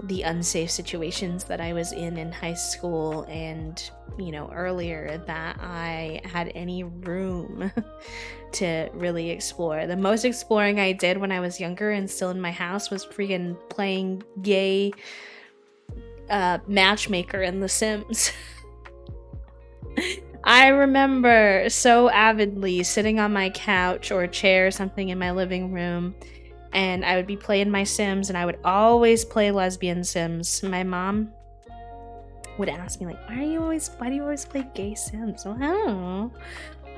the unsafe situations that I was in high school and, earlier, that I had any room to really explore. The most exploring I did when I was younger and still in my house was freaking playing gay matchmaker in The Sims. I remember so avidly sitting on my couch or a chair or something in my living room, and I would be playing my Sims, and I would always play lesbian Sims. My mom would ask me, like, why do you always play gay Sims? Well, I don't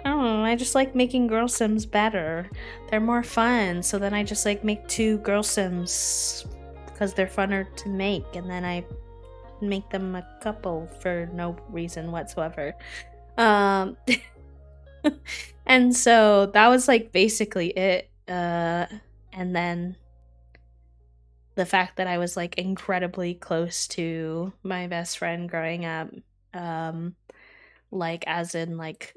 know. I just like making girl Sims better. They're more fun. So then I just like make 2 girl Sims because they're funner to make, and then I make them a couple for no reason whatsoever. And so that was like basically it. And then the fact that I was like incredibly close to my best friend growing up, like as in like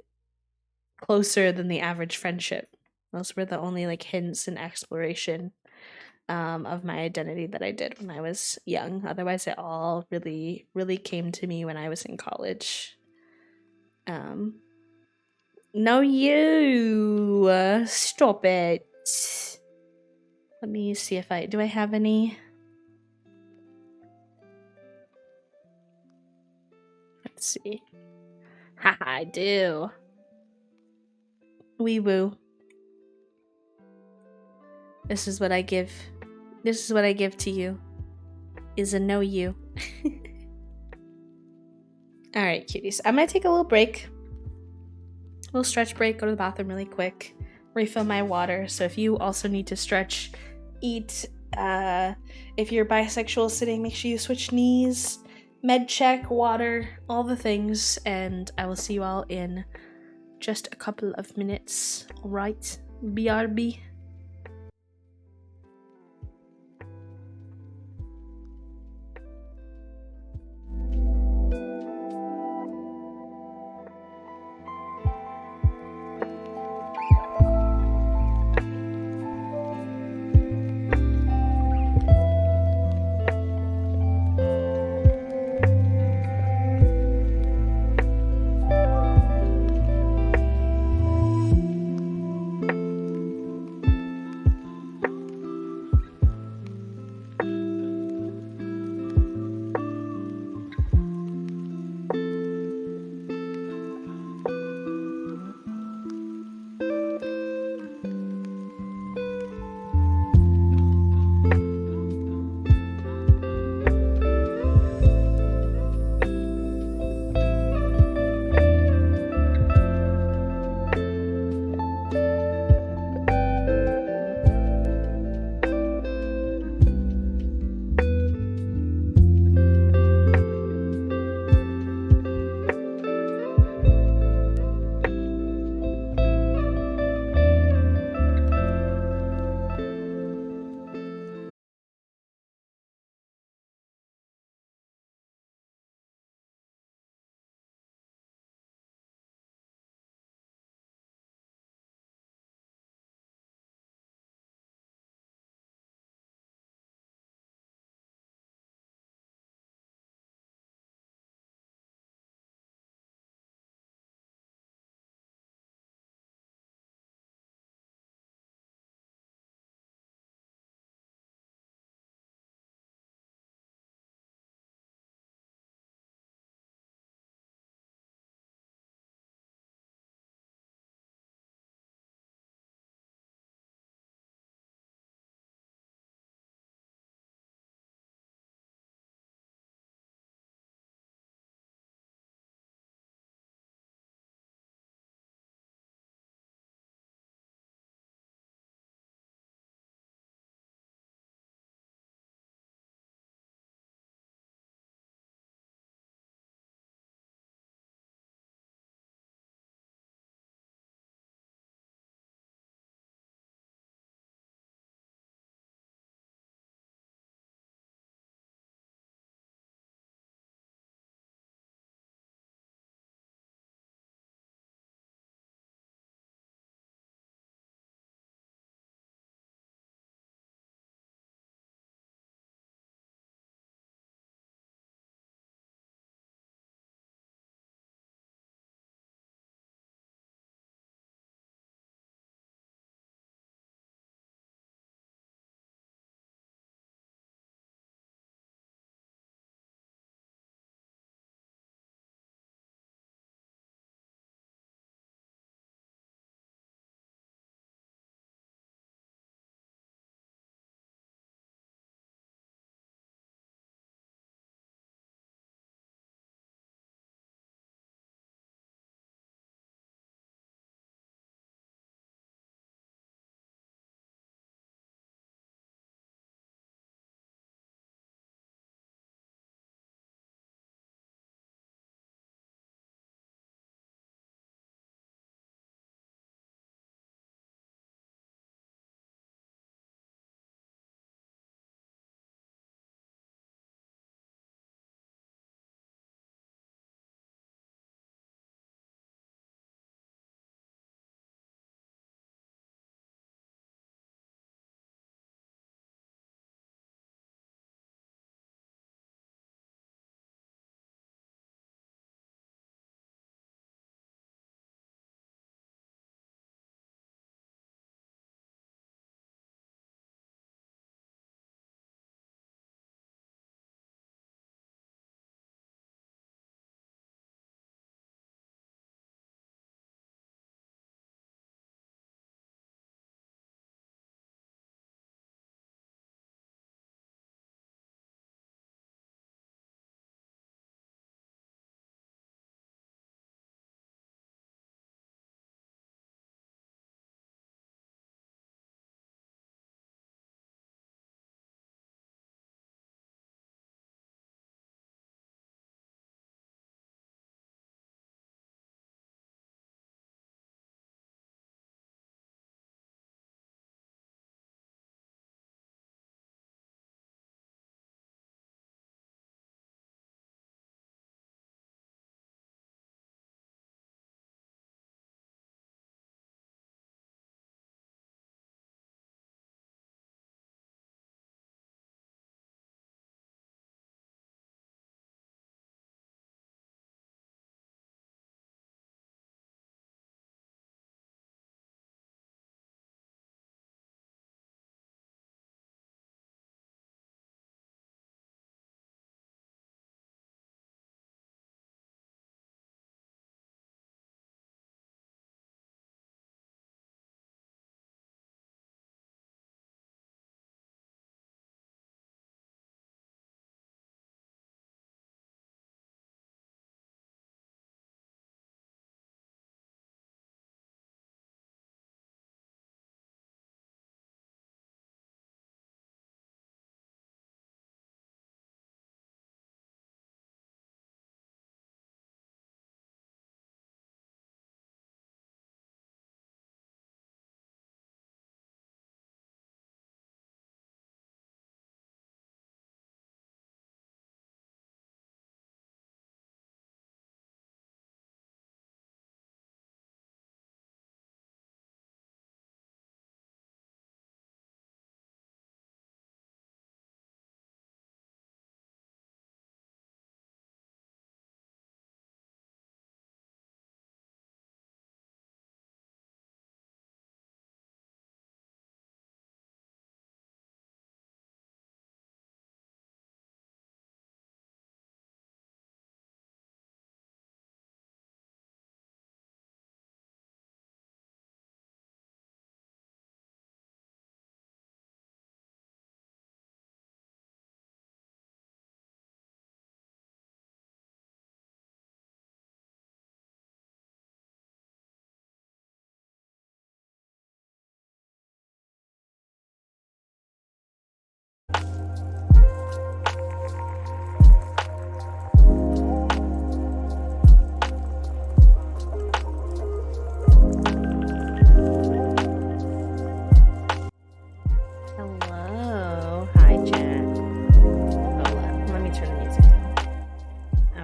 closer than the average friendship. Those were the only like hints and exploration of my identity that I did when I was young. Otherwise, it all really, really came to me when I was in college. No, you stop it. Let me see if do I have any? Let's see. Haha, I do. Wee woo. This is what I give to you. Is a no you. All right, cuties. I'm going to take a little break. A little stretch break, go to the bathroom really quick, refill my water. So if you also need to stretch, eat, if you're bisexual sitting, make sure you switch knees, med check, water, all the things. And I will see you all in just a couple of minutes. All right, BRB.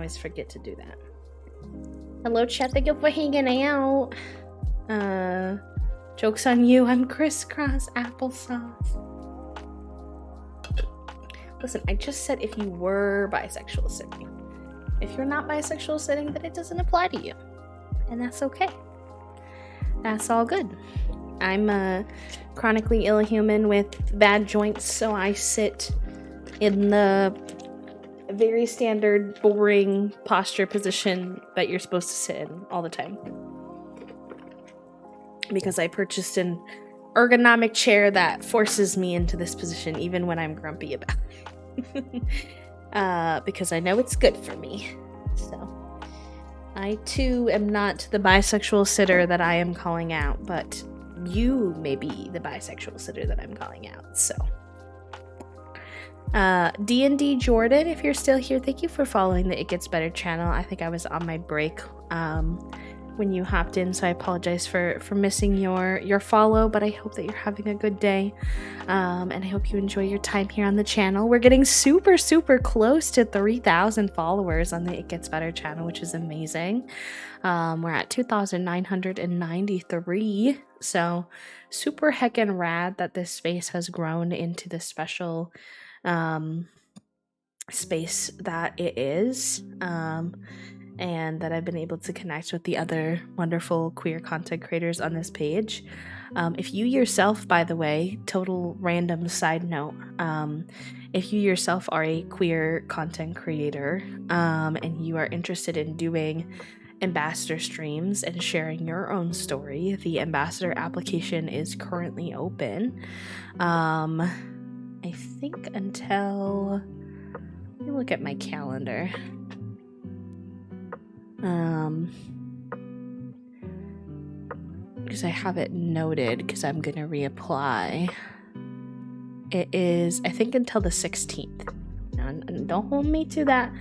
always forget to do that. Hello, chat. Thank you for hanging out. Joke's on you. I'm crisscross applesauce. Listen, I just said if you were bisexual sitting. If you're not bisexual sitting, then it doesn't apply to you. And that's okay. That's all good. I'm a chronically ill human with bad joints, so I sit in the very standard, boring posture position that you're supposed to sit in all the time. Because I purchased an ergonomic chair that forces me into this position even when I'm grumpy about it. Because I know it's good for me. So I too am not the bisexual sitter that I am calling out, but you may be the bisexual sitter that I'm calling out. So D&D Jordan, if you're still here, thank you for following the It Gets Better channel. I think I was on my break when you hopped in, so I apologize for missing your follow, but I hope that you're having a good day, and I hope you enjoy your time here on the channel. We're getting super close to 3,000 followers on the It Gets Better channel, which is amazing. We're at 2,993, so super heckin' rad that this space has grown into this special space that it is, and that I've been able to connect with the other wonderful queer content creators on this page. If you yourself, by the way, total random side note, if you yourself are a queer content creator, and you are interested in doing ambassador streams and sharing your own story, the ambassador application is currently open. I think until, let me look at my calendar. Because I have it noted because I'm gonna reapply. It is, I think, until the 16th. And don't hold me to that.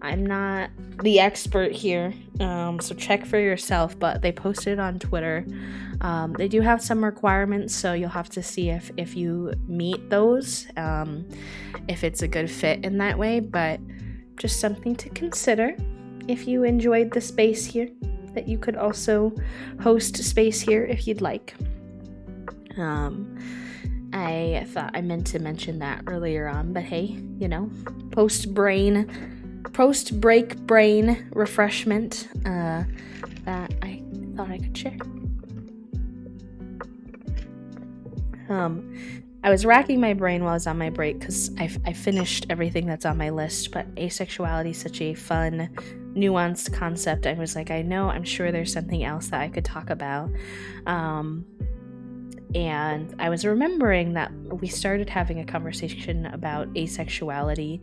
I'm not the expert here, so check for yourself, but they posted it on Twitter. They do have some requirements, so you'll have to see if you meet those, if it's a good fit in that way, but just something to consider. If you enjoyed the space here, that you could also host space here if you'd like. I thought I meant to mention that earlier on, but hey, you know, post-break brain refreshment that I thought I could share. I was racking my brain while I was on my break because I finished everything that's on my list, but asexuality is such a fun, nuanced concept. I was like, I'm sure there's something else that I could talk about. And I was remembering that we started having a conversation about asexuality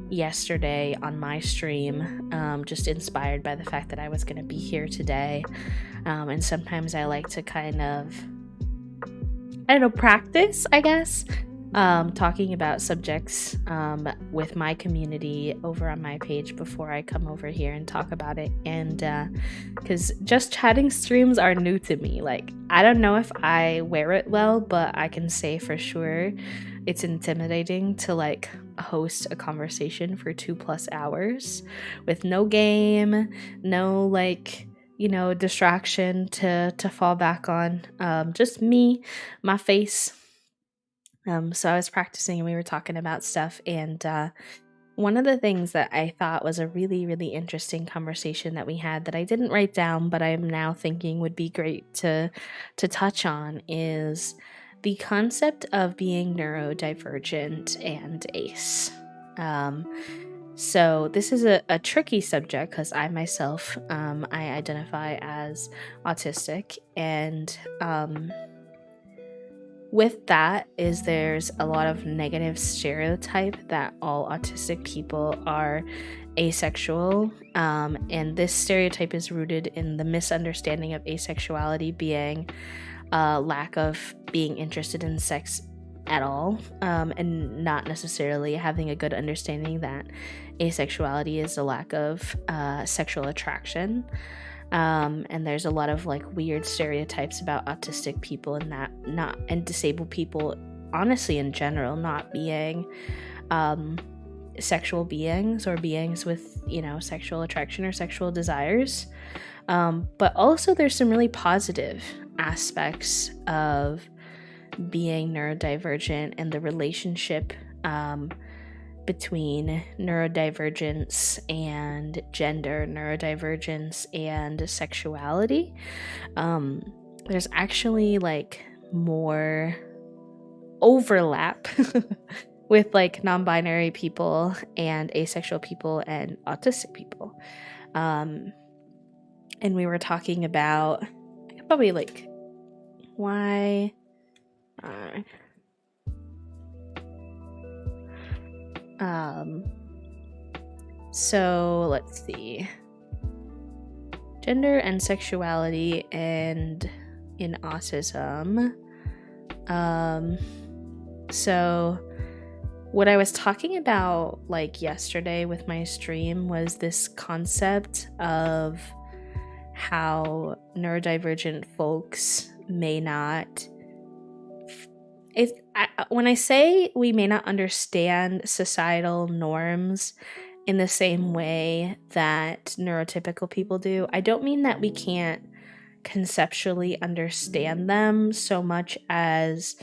yesterday on my stream, just inspired by the fact that I was going to be here today. And sometimes I like to kind of, practice, I guess, talking about subjects with my community over on my page before I come over here and talk about it. And because just chatting streams are new to me. Like, I don't know if I wear it well, but I can say for sure it's intimidating to like host a conversation for 2+ hours with no game, no like, distraction to fall back on, just me, my face. So I was practicing and we were talking about stuff, and one of the things that I thought was a really, really interesting conversation that we had that I didn't write down, but I'm now thinking would be great to touch on is the concept of being neurodivergent and ace. So this is a tricky subject because I myself, I identify as autistic, and with that there's a lot of negative stereotype that all autistic people are asexual, and this stereotype is rooted in the misunderstanding of asexuality being lack of being interested in sex at all, and not necessarily having a good understanding that asexuality is a lack of sexual attraction. And there's a lot of like weird stereotypes about autistic people and disabled people, honestly, in general, not being sexual beings or beings with, sexual attraction or sexual desires. But also there's some really positive aspects of being neurodivergent and the relationship between neurodivergence and gender, neurodivergence and sexuality. There's actually like more overlap with like non-binary people and asexual people and autistic people. And we were talking about probably like why so let's see, gender and sexuality and in autism. So what I was talking about like yesterday with my stream was this concept of how neurodivergent folks may not, when I say we may not understand societal norms in the same way that neurotypical people do, I don't mean that we can't conceptually understand them so much as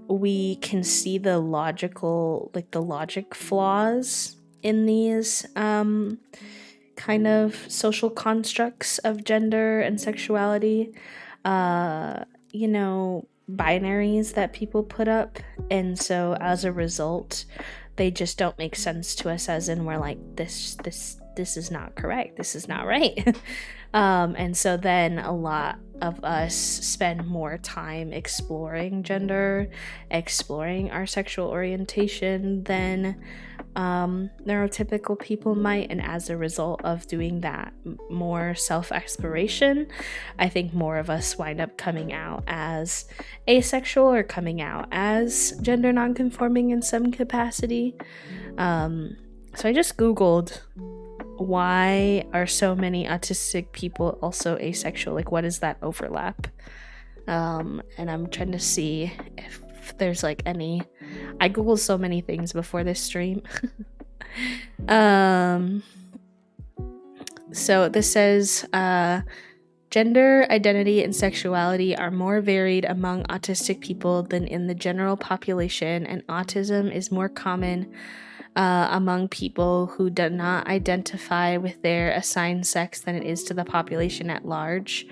we can see the logic flaws in these kind of social constructs of gender and sexuality, binaries that people put up. And so as a result, they just don't make sense to us, as in we're like, this is not correct, this is not right. And so then a lot of us spend more time exploring gender, exploring our sexual orientation than neurotypical people might. And as a result of doing that more self-exploration, I think more of us wind up coming out as asexual or coming out as gender nonconforming in some capacity. So I just Googled, why are so many autistic people also asexual? Like, what is that overlap? And I'm trying to see if there's like any. I Googled so many things before this stream. So this says gender identity and sexuality are more varied among autistic people than in the general population, and autism is more common among people who do not identify with their assigned sex than it is to the population at large.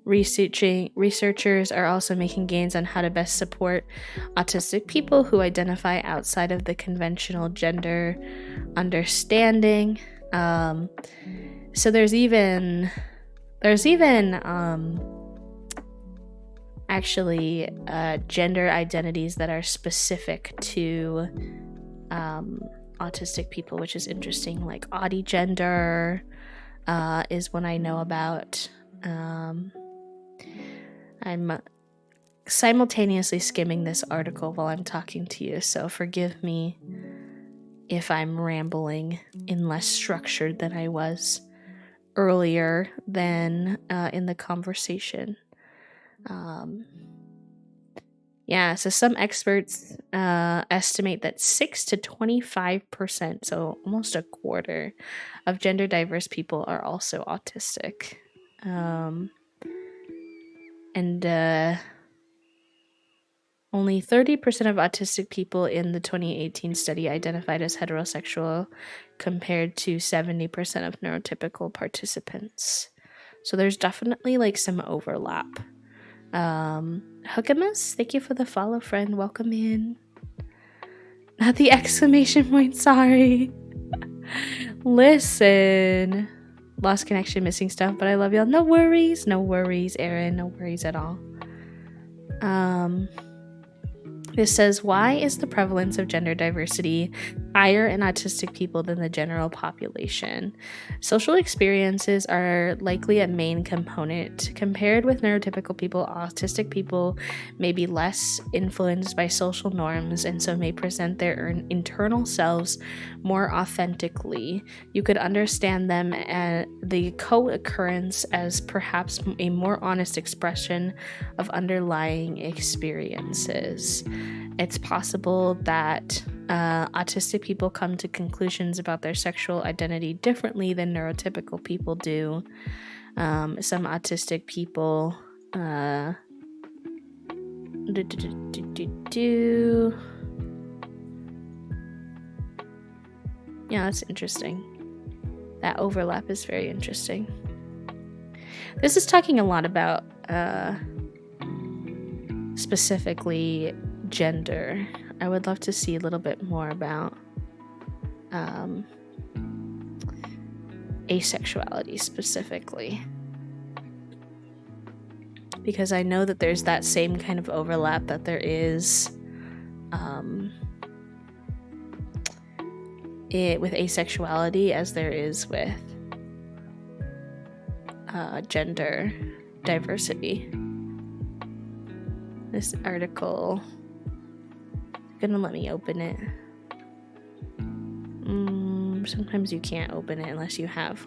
Researchers are also making gains on how to best support autistic people who identify outside of the conventional gender understanding. So there's even actually gender identities that are specific to autistic people, which is interesting. Like Audi gender is one I know about. I'm simultaneously skimming this article while I'm talking to you, so forgive me if I'm rambling and less structured than I was earlier than in the conversation. So some experts estimate that 6 to 25%, so almost a quarter, of gender diverse people are also autistic. And only 30% of autistic people in the 2018 study identified as heterosexual, compared to 70% of neurotypical participants. So there's definitely like some overlap. Hookamus, thank you for the follow, friend. Welcome in. Not the exclamation point, sorry. Listen. Lost connection, missing stuff, but I love y'all. No worries, Erin. No worries at all. This says, why is the prevalence of gender diversity higher in autistic people than the general population? Social experiences are likely a main component. Compared with neurotypical people, autistic people may be less influenced by social norms and so may present their internal selves more authentically. You could understand them and the co-occurrence as perhaps a more honest expression of underlying experiences. It's possible that autistic people come to conclusions about their sexual identity differently than neurotypical people do. Some autistic people yeah, that's interesting. That overlap is very interesting. This is talking a lot about specifically gender. I would love to see a little bit more about asexuality specifically, because I know that there's that same kind of overlap that there is with asexuality as there is with gender diversity. This article, gonna let me open it. Sometimes you can't open it unless you have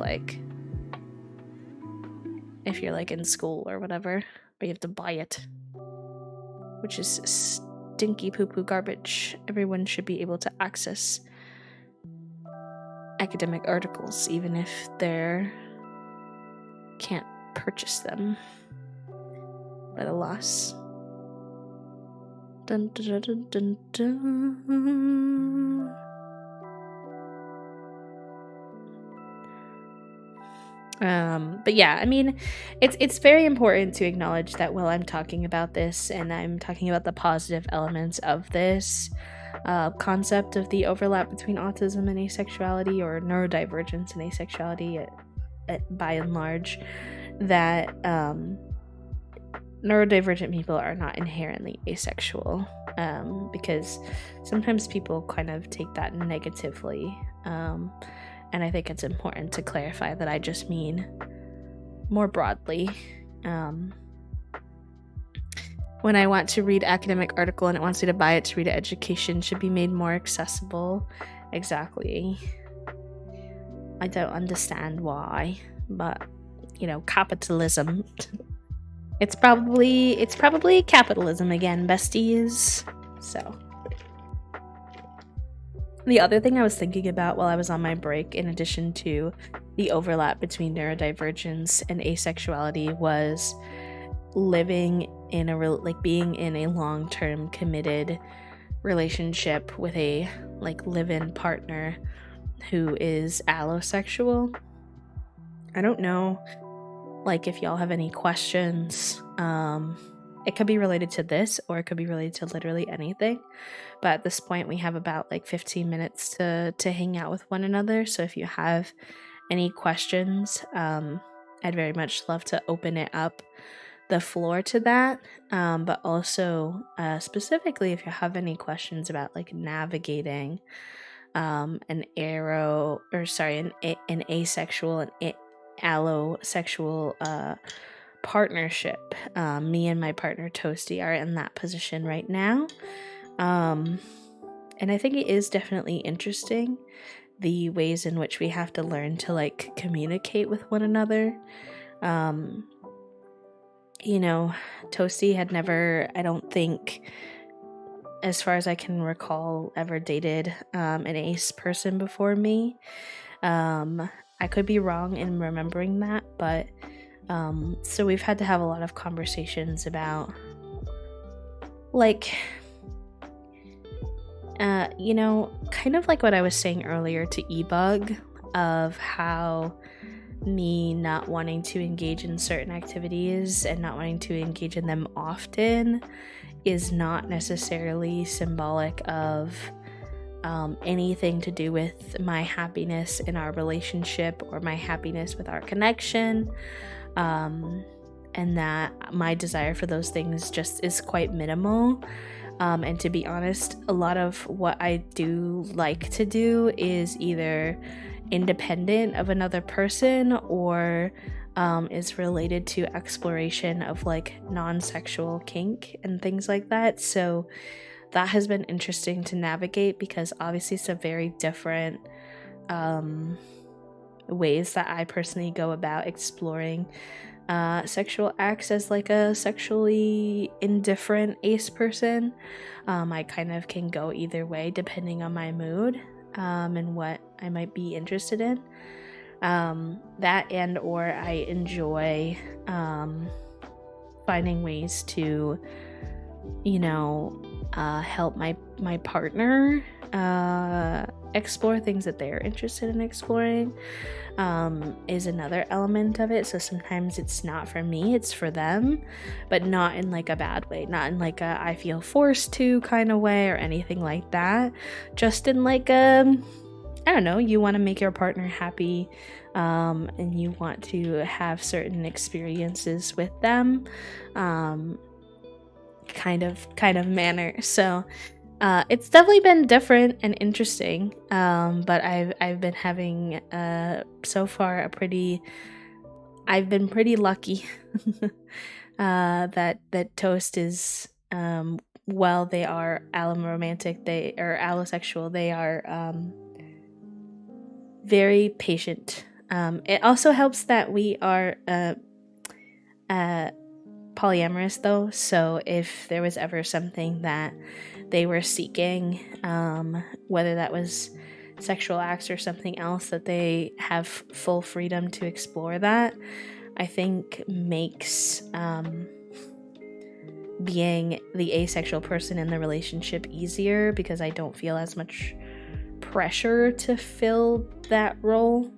if you're in school or whatever, or you have to buy it, which is stinky poo-poo garbage. Everyone should be able to access academic articles even if they can't purchase them, but alas. Dun, dun, dun, dun, dun. But yeah, I mean, it's very important to acknowledge that while I'm talking about this and I'm talking about the positive elements of this concept of the overlap between autism and asexuality, or neurodivergence and asexuality by and large, that neurodivergent people are not inherently asexual, because sometimes people kind of take that negatively, and I think it's important to clarify that I just mean more broadly. When I want to read academic article and it wants you to buy it to read it, education should be made more accessible. Exactly. I don't understand why, but capitalism. It's probably capitalism again, besties. So the other thing I was thinking about while I was on my break, in addition to the overlap between neurodivergence and asexuality, was living in being in a long-term committed relationship with a live-in partner who is allosexual. I don't know if y'all have any questions. It could be related to this, or it could be related to literally anything. But at this point, we have about 15 minutes to hang out with one another. So if you have any questions, I'd very much love to open it up, the floor to that. But also, specifically, if you have any questions about navigating an asexual and allosexual partnership. Me and my partner Toasty are in that position right now. And I think it is definitely interesting, the ways in which we have to learn to communicate with one another. Toasty had never, I don't think, as far as I can recall, ever dated an ace person before me. I could be wrong in remembering that, but so we've had to have a lot of conversations about kind of what I was saying earlier to eBug, of how me not wanting to engage in certain activities and not wanting to engage in them often is not necessarily symbolic of anything to do with my happiness in our relationship or my happiness with our connection, and that my desire for those things just is quite minimal. And to be honest, a lot of what I do like to do is either independent of another person or is related to exploration of non-sexual kink and things like that. So that has been interesting to navigate, because obviously it's a very different ways that I personally go about exploring sexual acts as like a sexually indifferent ace person. I kind of can go either way depending on my mood and what I might be interested in. That and or I enjoy finding ways to, help my partner explore things that they're interested in exploring, is another element of it. So sometimes it's not for me, it's for them, but not in like a bad way, not in like a I feel forced to kind of way or anything like that. Just in like I don't know, you want to make your partner happy, and you want to have certain experiences with them, kind of manner. So it's definitely been different and interesting, but I've been having so far I've been pretty lucky that Toast is, while they are alloromantic, they are allosexual, they are very patient. It also helps that we are polyamorous though, so if there was ever something that they were seeking, whether that was sexual acts or something else, that they have full freedom to explore that, I think makes being the asexual person in the relationship easier, because I don't feel as much pressure to fill that role.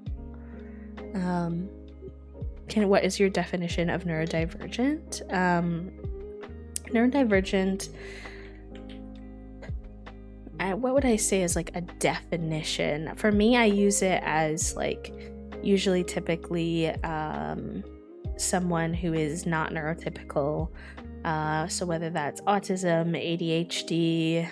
What is your definition of neurodivergent? Neurodivergent, what would I say is like a definition? For me, I use it as like usually typically someone who is not neurotypical. So whether that's autism, ADHD,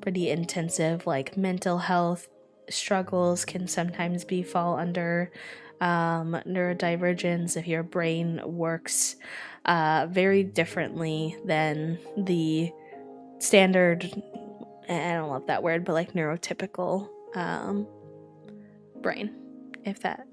pretty intensive like mental health struggles can sometimes fall under neurodivergence, if your brain works very differently than the standard, I don't love that word, but like neurotypical brain, if that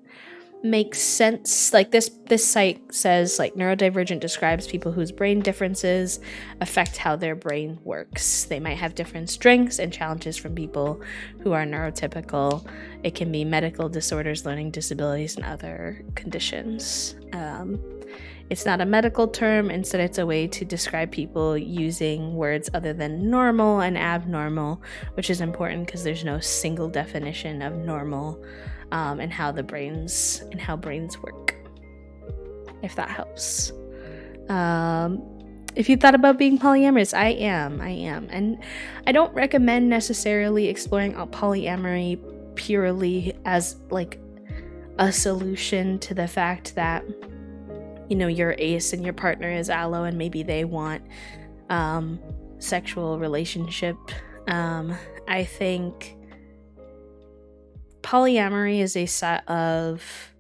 makes sense. Like this site says, like, neurodivergent describes people whose brain differences affect how their brain works. They might have different strengths and challenges from people who are neurotypical. It can be medical disorders, learning disabilities, and other conditions. It's not a medical term. Instead, it's a way to describe people using words other than normal and abnormal, which is important because there's no single definition of normal, and how brains work, if that helps. If you thought about being polyamorous, I am, and I don't recommend necessarily exploring polyamory purely as like a solution to the fact that, you're ace and your partner is allo and maybe they want sexual relationship. I think polyamory is a set of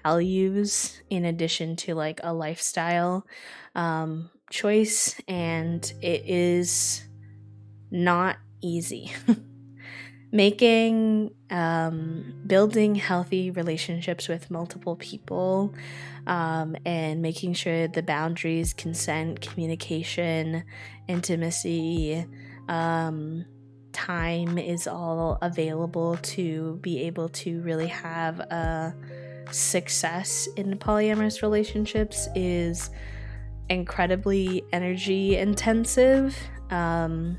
values in addition to like a lifestyle choice, and it is not easy. Building healthy relationships with multiple people, and making sure the boundaries, consent, communication, intimacy, time is all available to be able to really have a success in polyamorous relationships is incredibly energy intensive, and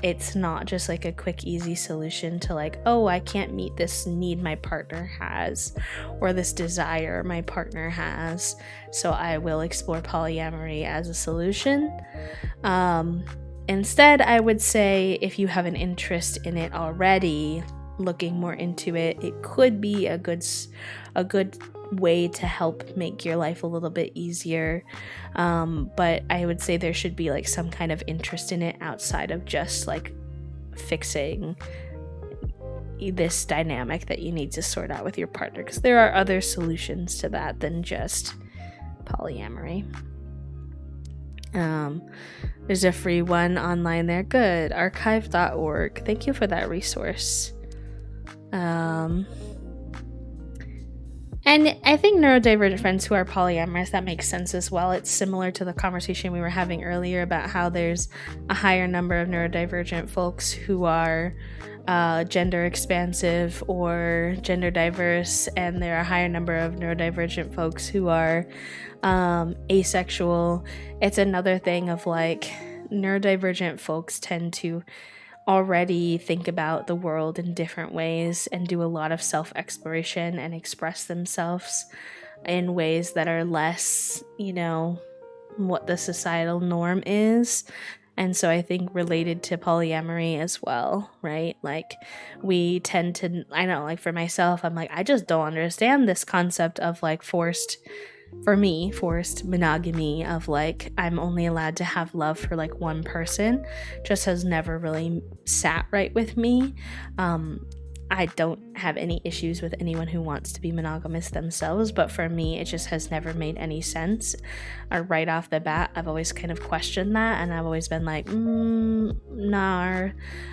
it's not just like a quick easy solution to like, oh, I can't meet this need my partner has or this desire my partner has, so I will explore polyamory as a solution. Instead, I would say if you have an interest in it already, looking more into it, it could be a good way to help make your life a little bit easier. But I would say there should be like some kind of interest in it outside of just like fixing this dynamic that you need to sort out with your partner, because there are other solutions to that than just polyamory. There's a free one online there. Good. archive.org. Thank you for that resource. And I think neurodivergent friends who are polyamorous, that makes sense as well. It's similar to the conversation we were having earlier about how there's a higher number of neurodivergent folks who are gender expansive or gender diverse, and there are a higher number of neurodivergent folks who are asexual. It's another thing of like neurodivergent folks tend to already think about the world in different ways and do a lot of self-exploration and express themselves in ways that are less, what the societal norm is. And so I think related to polyamory as well, right? Like we tend to, I know, like for myself, I'm like, I just don't understand this concept of like forced monogamy, of like I'm only allowed to have love for like one person. Just has never really sat right with me. I don't have any issues with anyone who wants to be monogamous themselves, but for me it just has never made any sense. Right off the bat, I've always kind of questioned that, and I've always been like, nah.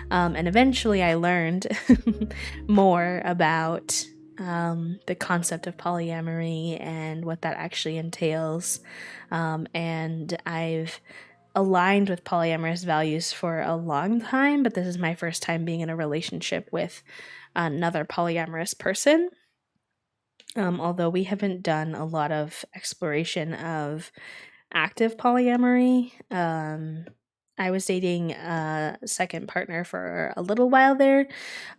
And eventually I learned more about the concept of polyamory and what that actually entails. And I've aligned with polyamorous values for a long time, but this is my first time being in a relationship with another polyamorous person. Although we haven't done a lot of exploration of active polyamory. I was dating a second partner for a little while there,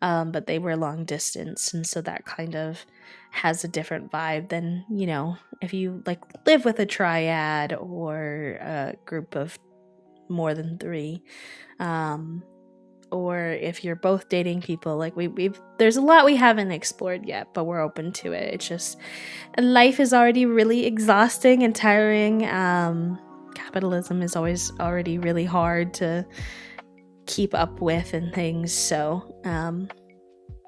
but they were long distance, and so that kind of has a different vibe than, if you like live with a triad or a group of more than 3. Or if you're both dating people, like we've there's a lot we haven't explored yet, but we're open to it. It's just life is already really exhausting and tiring. Capitalism is already really hard to keep up with and things, so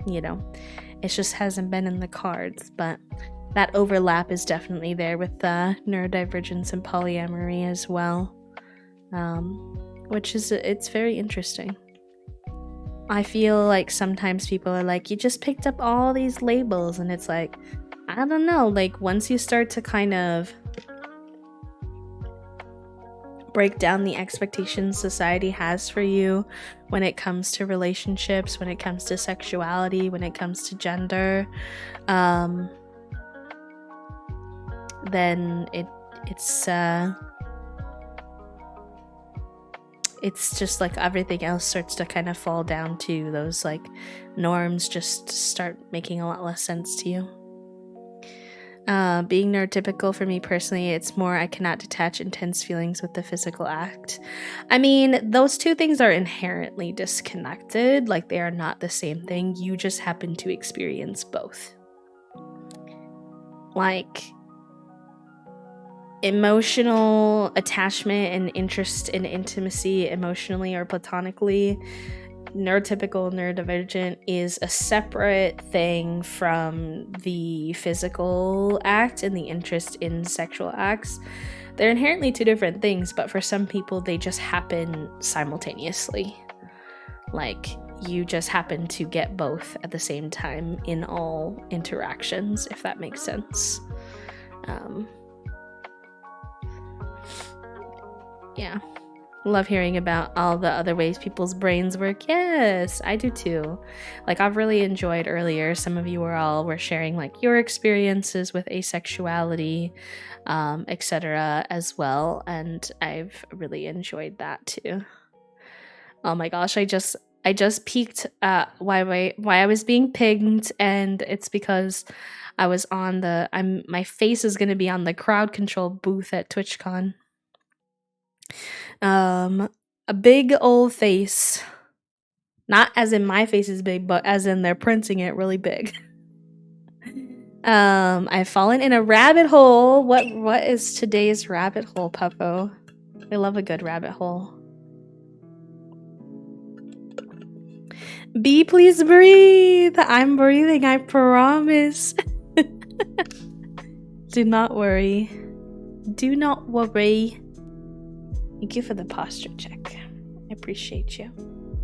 it just hasn't been in the cards. But that overlap is definitely there with neurodivergence and polyamory as well, which is it's very interesting. I feel like sometimes people are like, you just picked up all these labels, and it's like, I don't know, like once you start to kind of break down the expectations society has for you when it comes to relationships, when it comes to sexuality, when it comes to gender, then it's just like everything else starts to kind of fall down to those like norms just start making a lot less sense to you. Being neurotypical for me personally, it's more I cannot detach intense feelings with the physical act. I mean, those two things are inherently disconnected. Like they are not the same thing. You just happen to experience both. Like emotional attachment and interest in intimacy, emotionally or platonically, neurotypical, neurodivergent is a separate thing from the physical act and the interest in sexual acts. They're inherently two different things, but for some people they just happen simultaneously. Like you just happen to get both at the same time in all interactions, if that makes sense. Yeah. Love hearing about all the other ways people's brains work. Yes, I do too. Like I've really enjoyed earlier, some of you were sharing like your experiences with asexuality, etc. as well, and I've really enjoyed that too. Oh my gosh, I just peeked at why I was being pinged, and it's because I was on my face is gonna be on the crowd control booth at TwitchCon. A big old face, not as in my face is big, but as in they're printing it really big. I've fallen in a rabbit hole. What is today's rabbit hole, Puppo? I love a good rabbit hole. Bee, please breathe. I'm breathing, I promise. Do not worry. Do not worry. Thank you for the posture check. I appreciate you.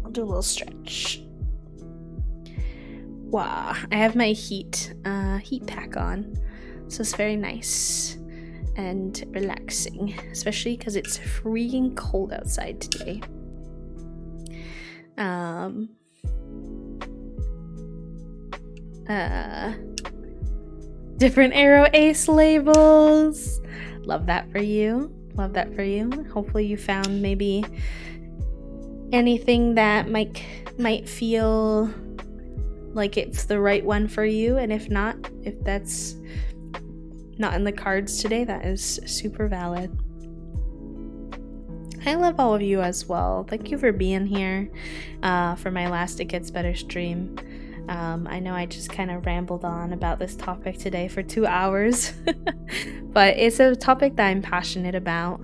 I'll do a little stretch. Wow, I have my heat pack on. So it's very nice and relaxing, especially because it's freaking cold outside today. Different Arrow Ace labels. Love that for you. Love that for you. Hopefully you found maybe anything that might feel like it's the right one for you, and if not, if that's not in the cards today, that is super valid. I love all of you as well. Thank you for being here for my last It Gets Better stream. I know I just kind of rambled on about this topic today for 2 hours, but it's a topic that I'm passionate about,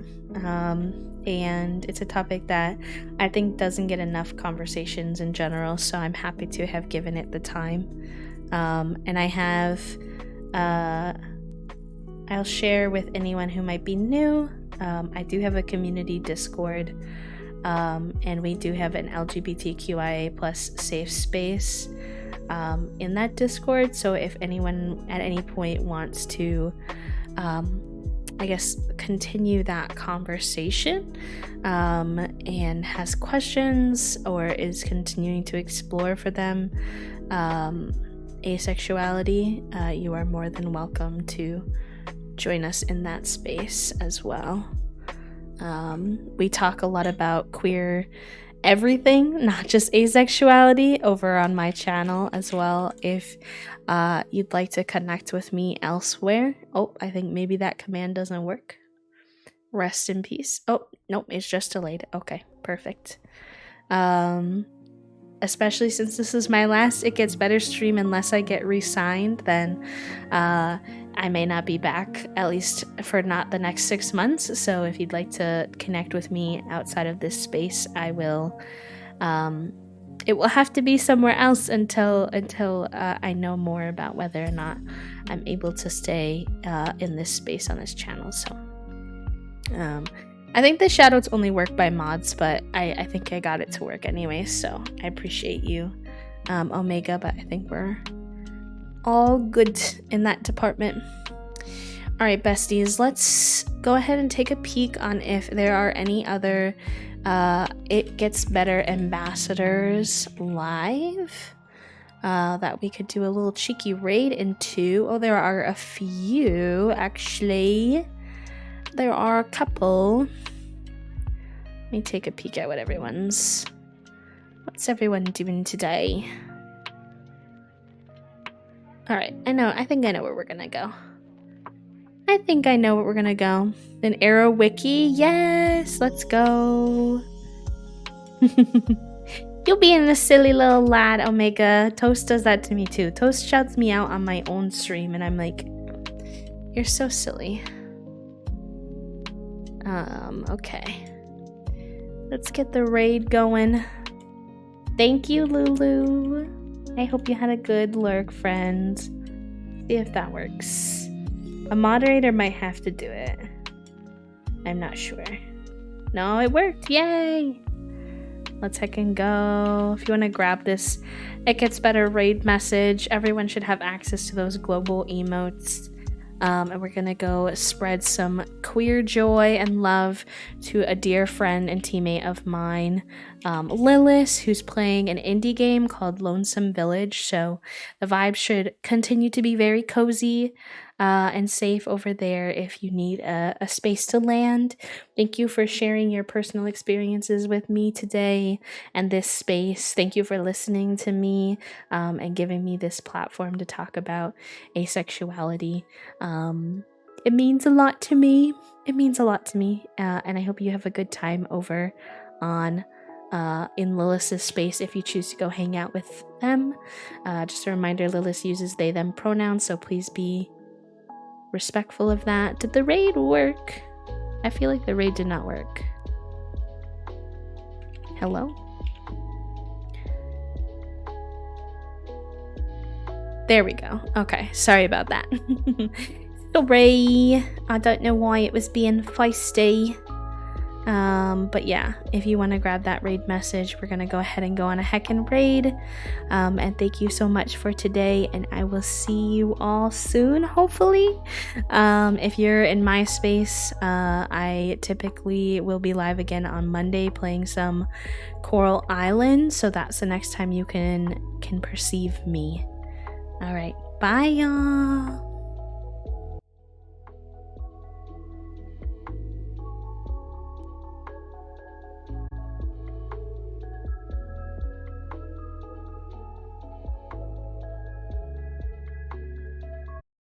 and it's a topic that I think doesn't get enough conversations in general, so I'm happy to have given it the time. And I have, I'll share with anyone who might be new. I do have a community Discord, and we do have an LGBTQIA plus safe space in that Discord, so if anyone at any point wants to I guess continue that conversation and has questions or is continuing to explore for them asexuality, you are more than welcome to join us in that space as well. We talk a lot about queer everything, not just asexuality, over on my channel as well. If you'd like to connect with me elsewhere. Oh, I think maybe that command doesn't work. Rest in peace. Oh, nope, it's just delayed. Okay, perfect. Especially since this is my last It Gets Better stream, unless I get re-signed, then I may not be back, at least for not the next 6 months. So if you'd like to connect with me outside of this space, I will. It will have to be somewhere else until I know more about whether or not I'm able to stay in this space on this channel. So I think the shadows only work by mods, but I think I got it to work anyway, so I appreciate you, Omega, but I think we're all good in that department. Alright, besties, let's go ahead and take a peek on if there are any other It Gets Better ambassadors live that we could do a little cheeky raid into. Oh, there are a few, actually. There are a couple. Let me take a peek at what's everyone doing today. Alright, I think I know where we're gonna go. An Arrow Wiki, yes, let's go. You'll be in the silly little lad, Omega. Toast does that to me too. Toast shouts me out on my own stream, and I'm like, you're so silly. Okay. Let's get the raid going. Thank you, Lulu. I hope you had a good lurk, friend. See if that works. A moderator might have to do it. I'm not sure. No, it worked. Yay! Let's heck and go. If you want to grab this It Gets Better raid message, everyone should have access to those global emotes. And we're gonna go spread some queer joy and love to a dear friend and teammate of mine, Lilith, who's playing an indie game called Lonesome Village. So the vibes should continue to be very cozy and safe over there if you need a space to land. Thank you for sharing your personal experiences with me today and this space. Thank you for listening to me and giving me this platform to talk about asexuality. It means a lot to me. And I hope you have a good time over on in Lilith's space if you choose to go hang out with them. Just a reminder, Lilith uses they them pronouns, so please be respectful of that. Did the raid work? I feel like the raid did not work. Hello? There we go. Okay, sorry about that. Sorry. I don't know why it was being feisty. But yeah, if you want to grab that raid message, we're going to go ahead and go on a heckin' raid. And thank you so much for today, and I will see you all soon, hopefully. If you're in my space, I typically will be live again on Monday playing some Coral Island, so that's the next time you can perceive me. All right, bye y'all.